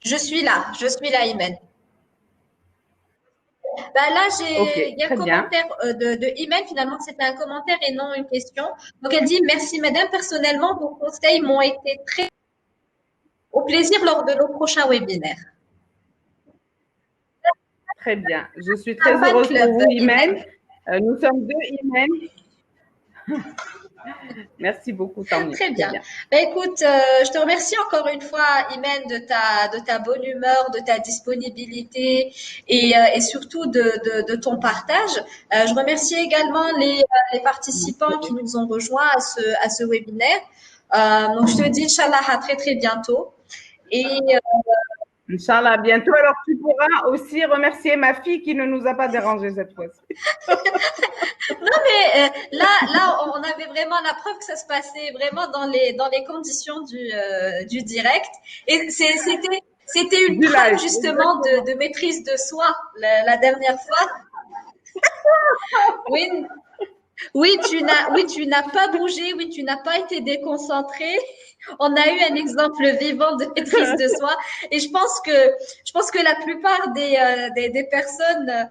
Je suis là, Imen. Bah là, Ok, il y a un très bien. commentaire de Imen, finalement, c'était un commentaire et non une question. Donc, elle dit, merci, madame. Personnellement, vos conseils m'ont été très au plaisir lors de nos prochains webinaires. Très bien. Je suis Un très fan heureuse pour club, vous, Imen. Imen. Nous sommes deux, Imen. Merci beaucoup, tant mieux. Très Très bien. bien. Ben, écoute, je te remercie encore une fois, Imen, de ta bonne humeur, de ta disponibilité et surtout de ton partage. Je remercie également les participants qui nous ont rejoints à ce webinaire. Donc, je te dis, Inch'Allah, à très, très bientôt. Et Inch'Allah, à bientôt. Alors, tu pourras aussi remercier ma fille qui ne nous a pas dérangés cette fois-ci. non, mais là, on avait vraiment la preuve que ça se passait vraiment dans les conditions du direct. Et c'était une Du preuve live, justement exactement. de maîtrise de soi la dernière fois. Oui, oui, tu n'as pas bougé, oui, tu n'as pas été déconcentré. On a eu un exemple vivant de maîtrise de soi. Et je pense que la plupart des personnes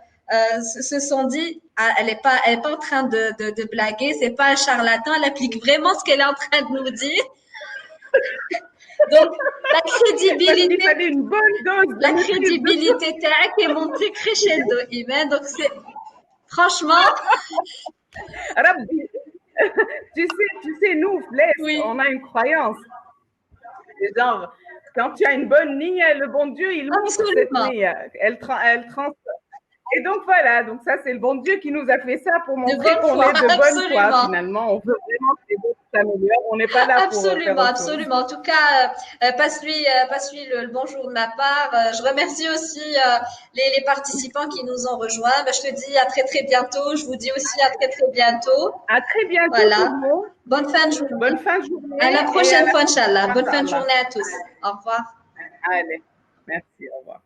se sont dit, ah, elle est pas en train de blaguer, c'est pas un charlatan, elle applique vraiment ce qu'elle est en train de nous dire. Donc, Parce qu'il fallait une bonne dose de la maîtrise de soi. crédibilité tac est montée crescendo, Imen. Donc, c'est, franchement, Rabbi, tu sais, nous, Fles, oui, on a une croyance. C'est genre, quand tu as une bonne ligne, le bon Dieu, il montre cette absolument. ligne. Elle trans. Et donc voilà, donc ça c'est le bon Dieu qui nous a fait ça pour De montrer bonne qu'on foi, est de bonne foi absolument. finalement. On veut vraiment que les autres s'améliorent. On n'est pas là pour faire Absolument, autre chose. absolument. En tout cas, passe-lui le bonjour de ma part. Je remercie aussi les participants qui nous ont rejoints. Ben, je te dis à très très bientôt. Je vous dis aussi à très très bientôt. À très bientôt tout Voilà. le monde. Bonne fin de journée. Bonne fin de À la journée et à prochaine la fois, prochaine Inch'Allah. fois, Bonne fin de Inch'Allah. journée à tous. Au revoir. Allez, merci, au revoir.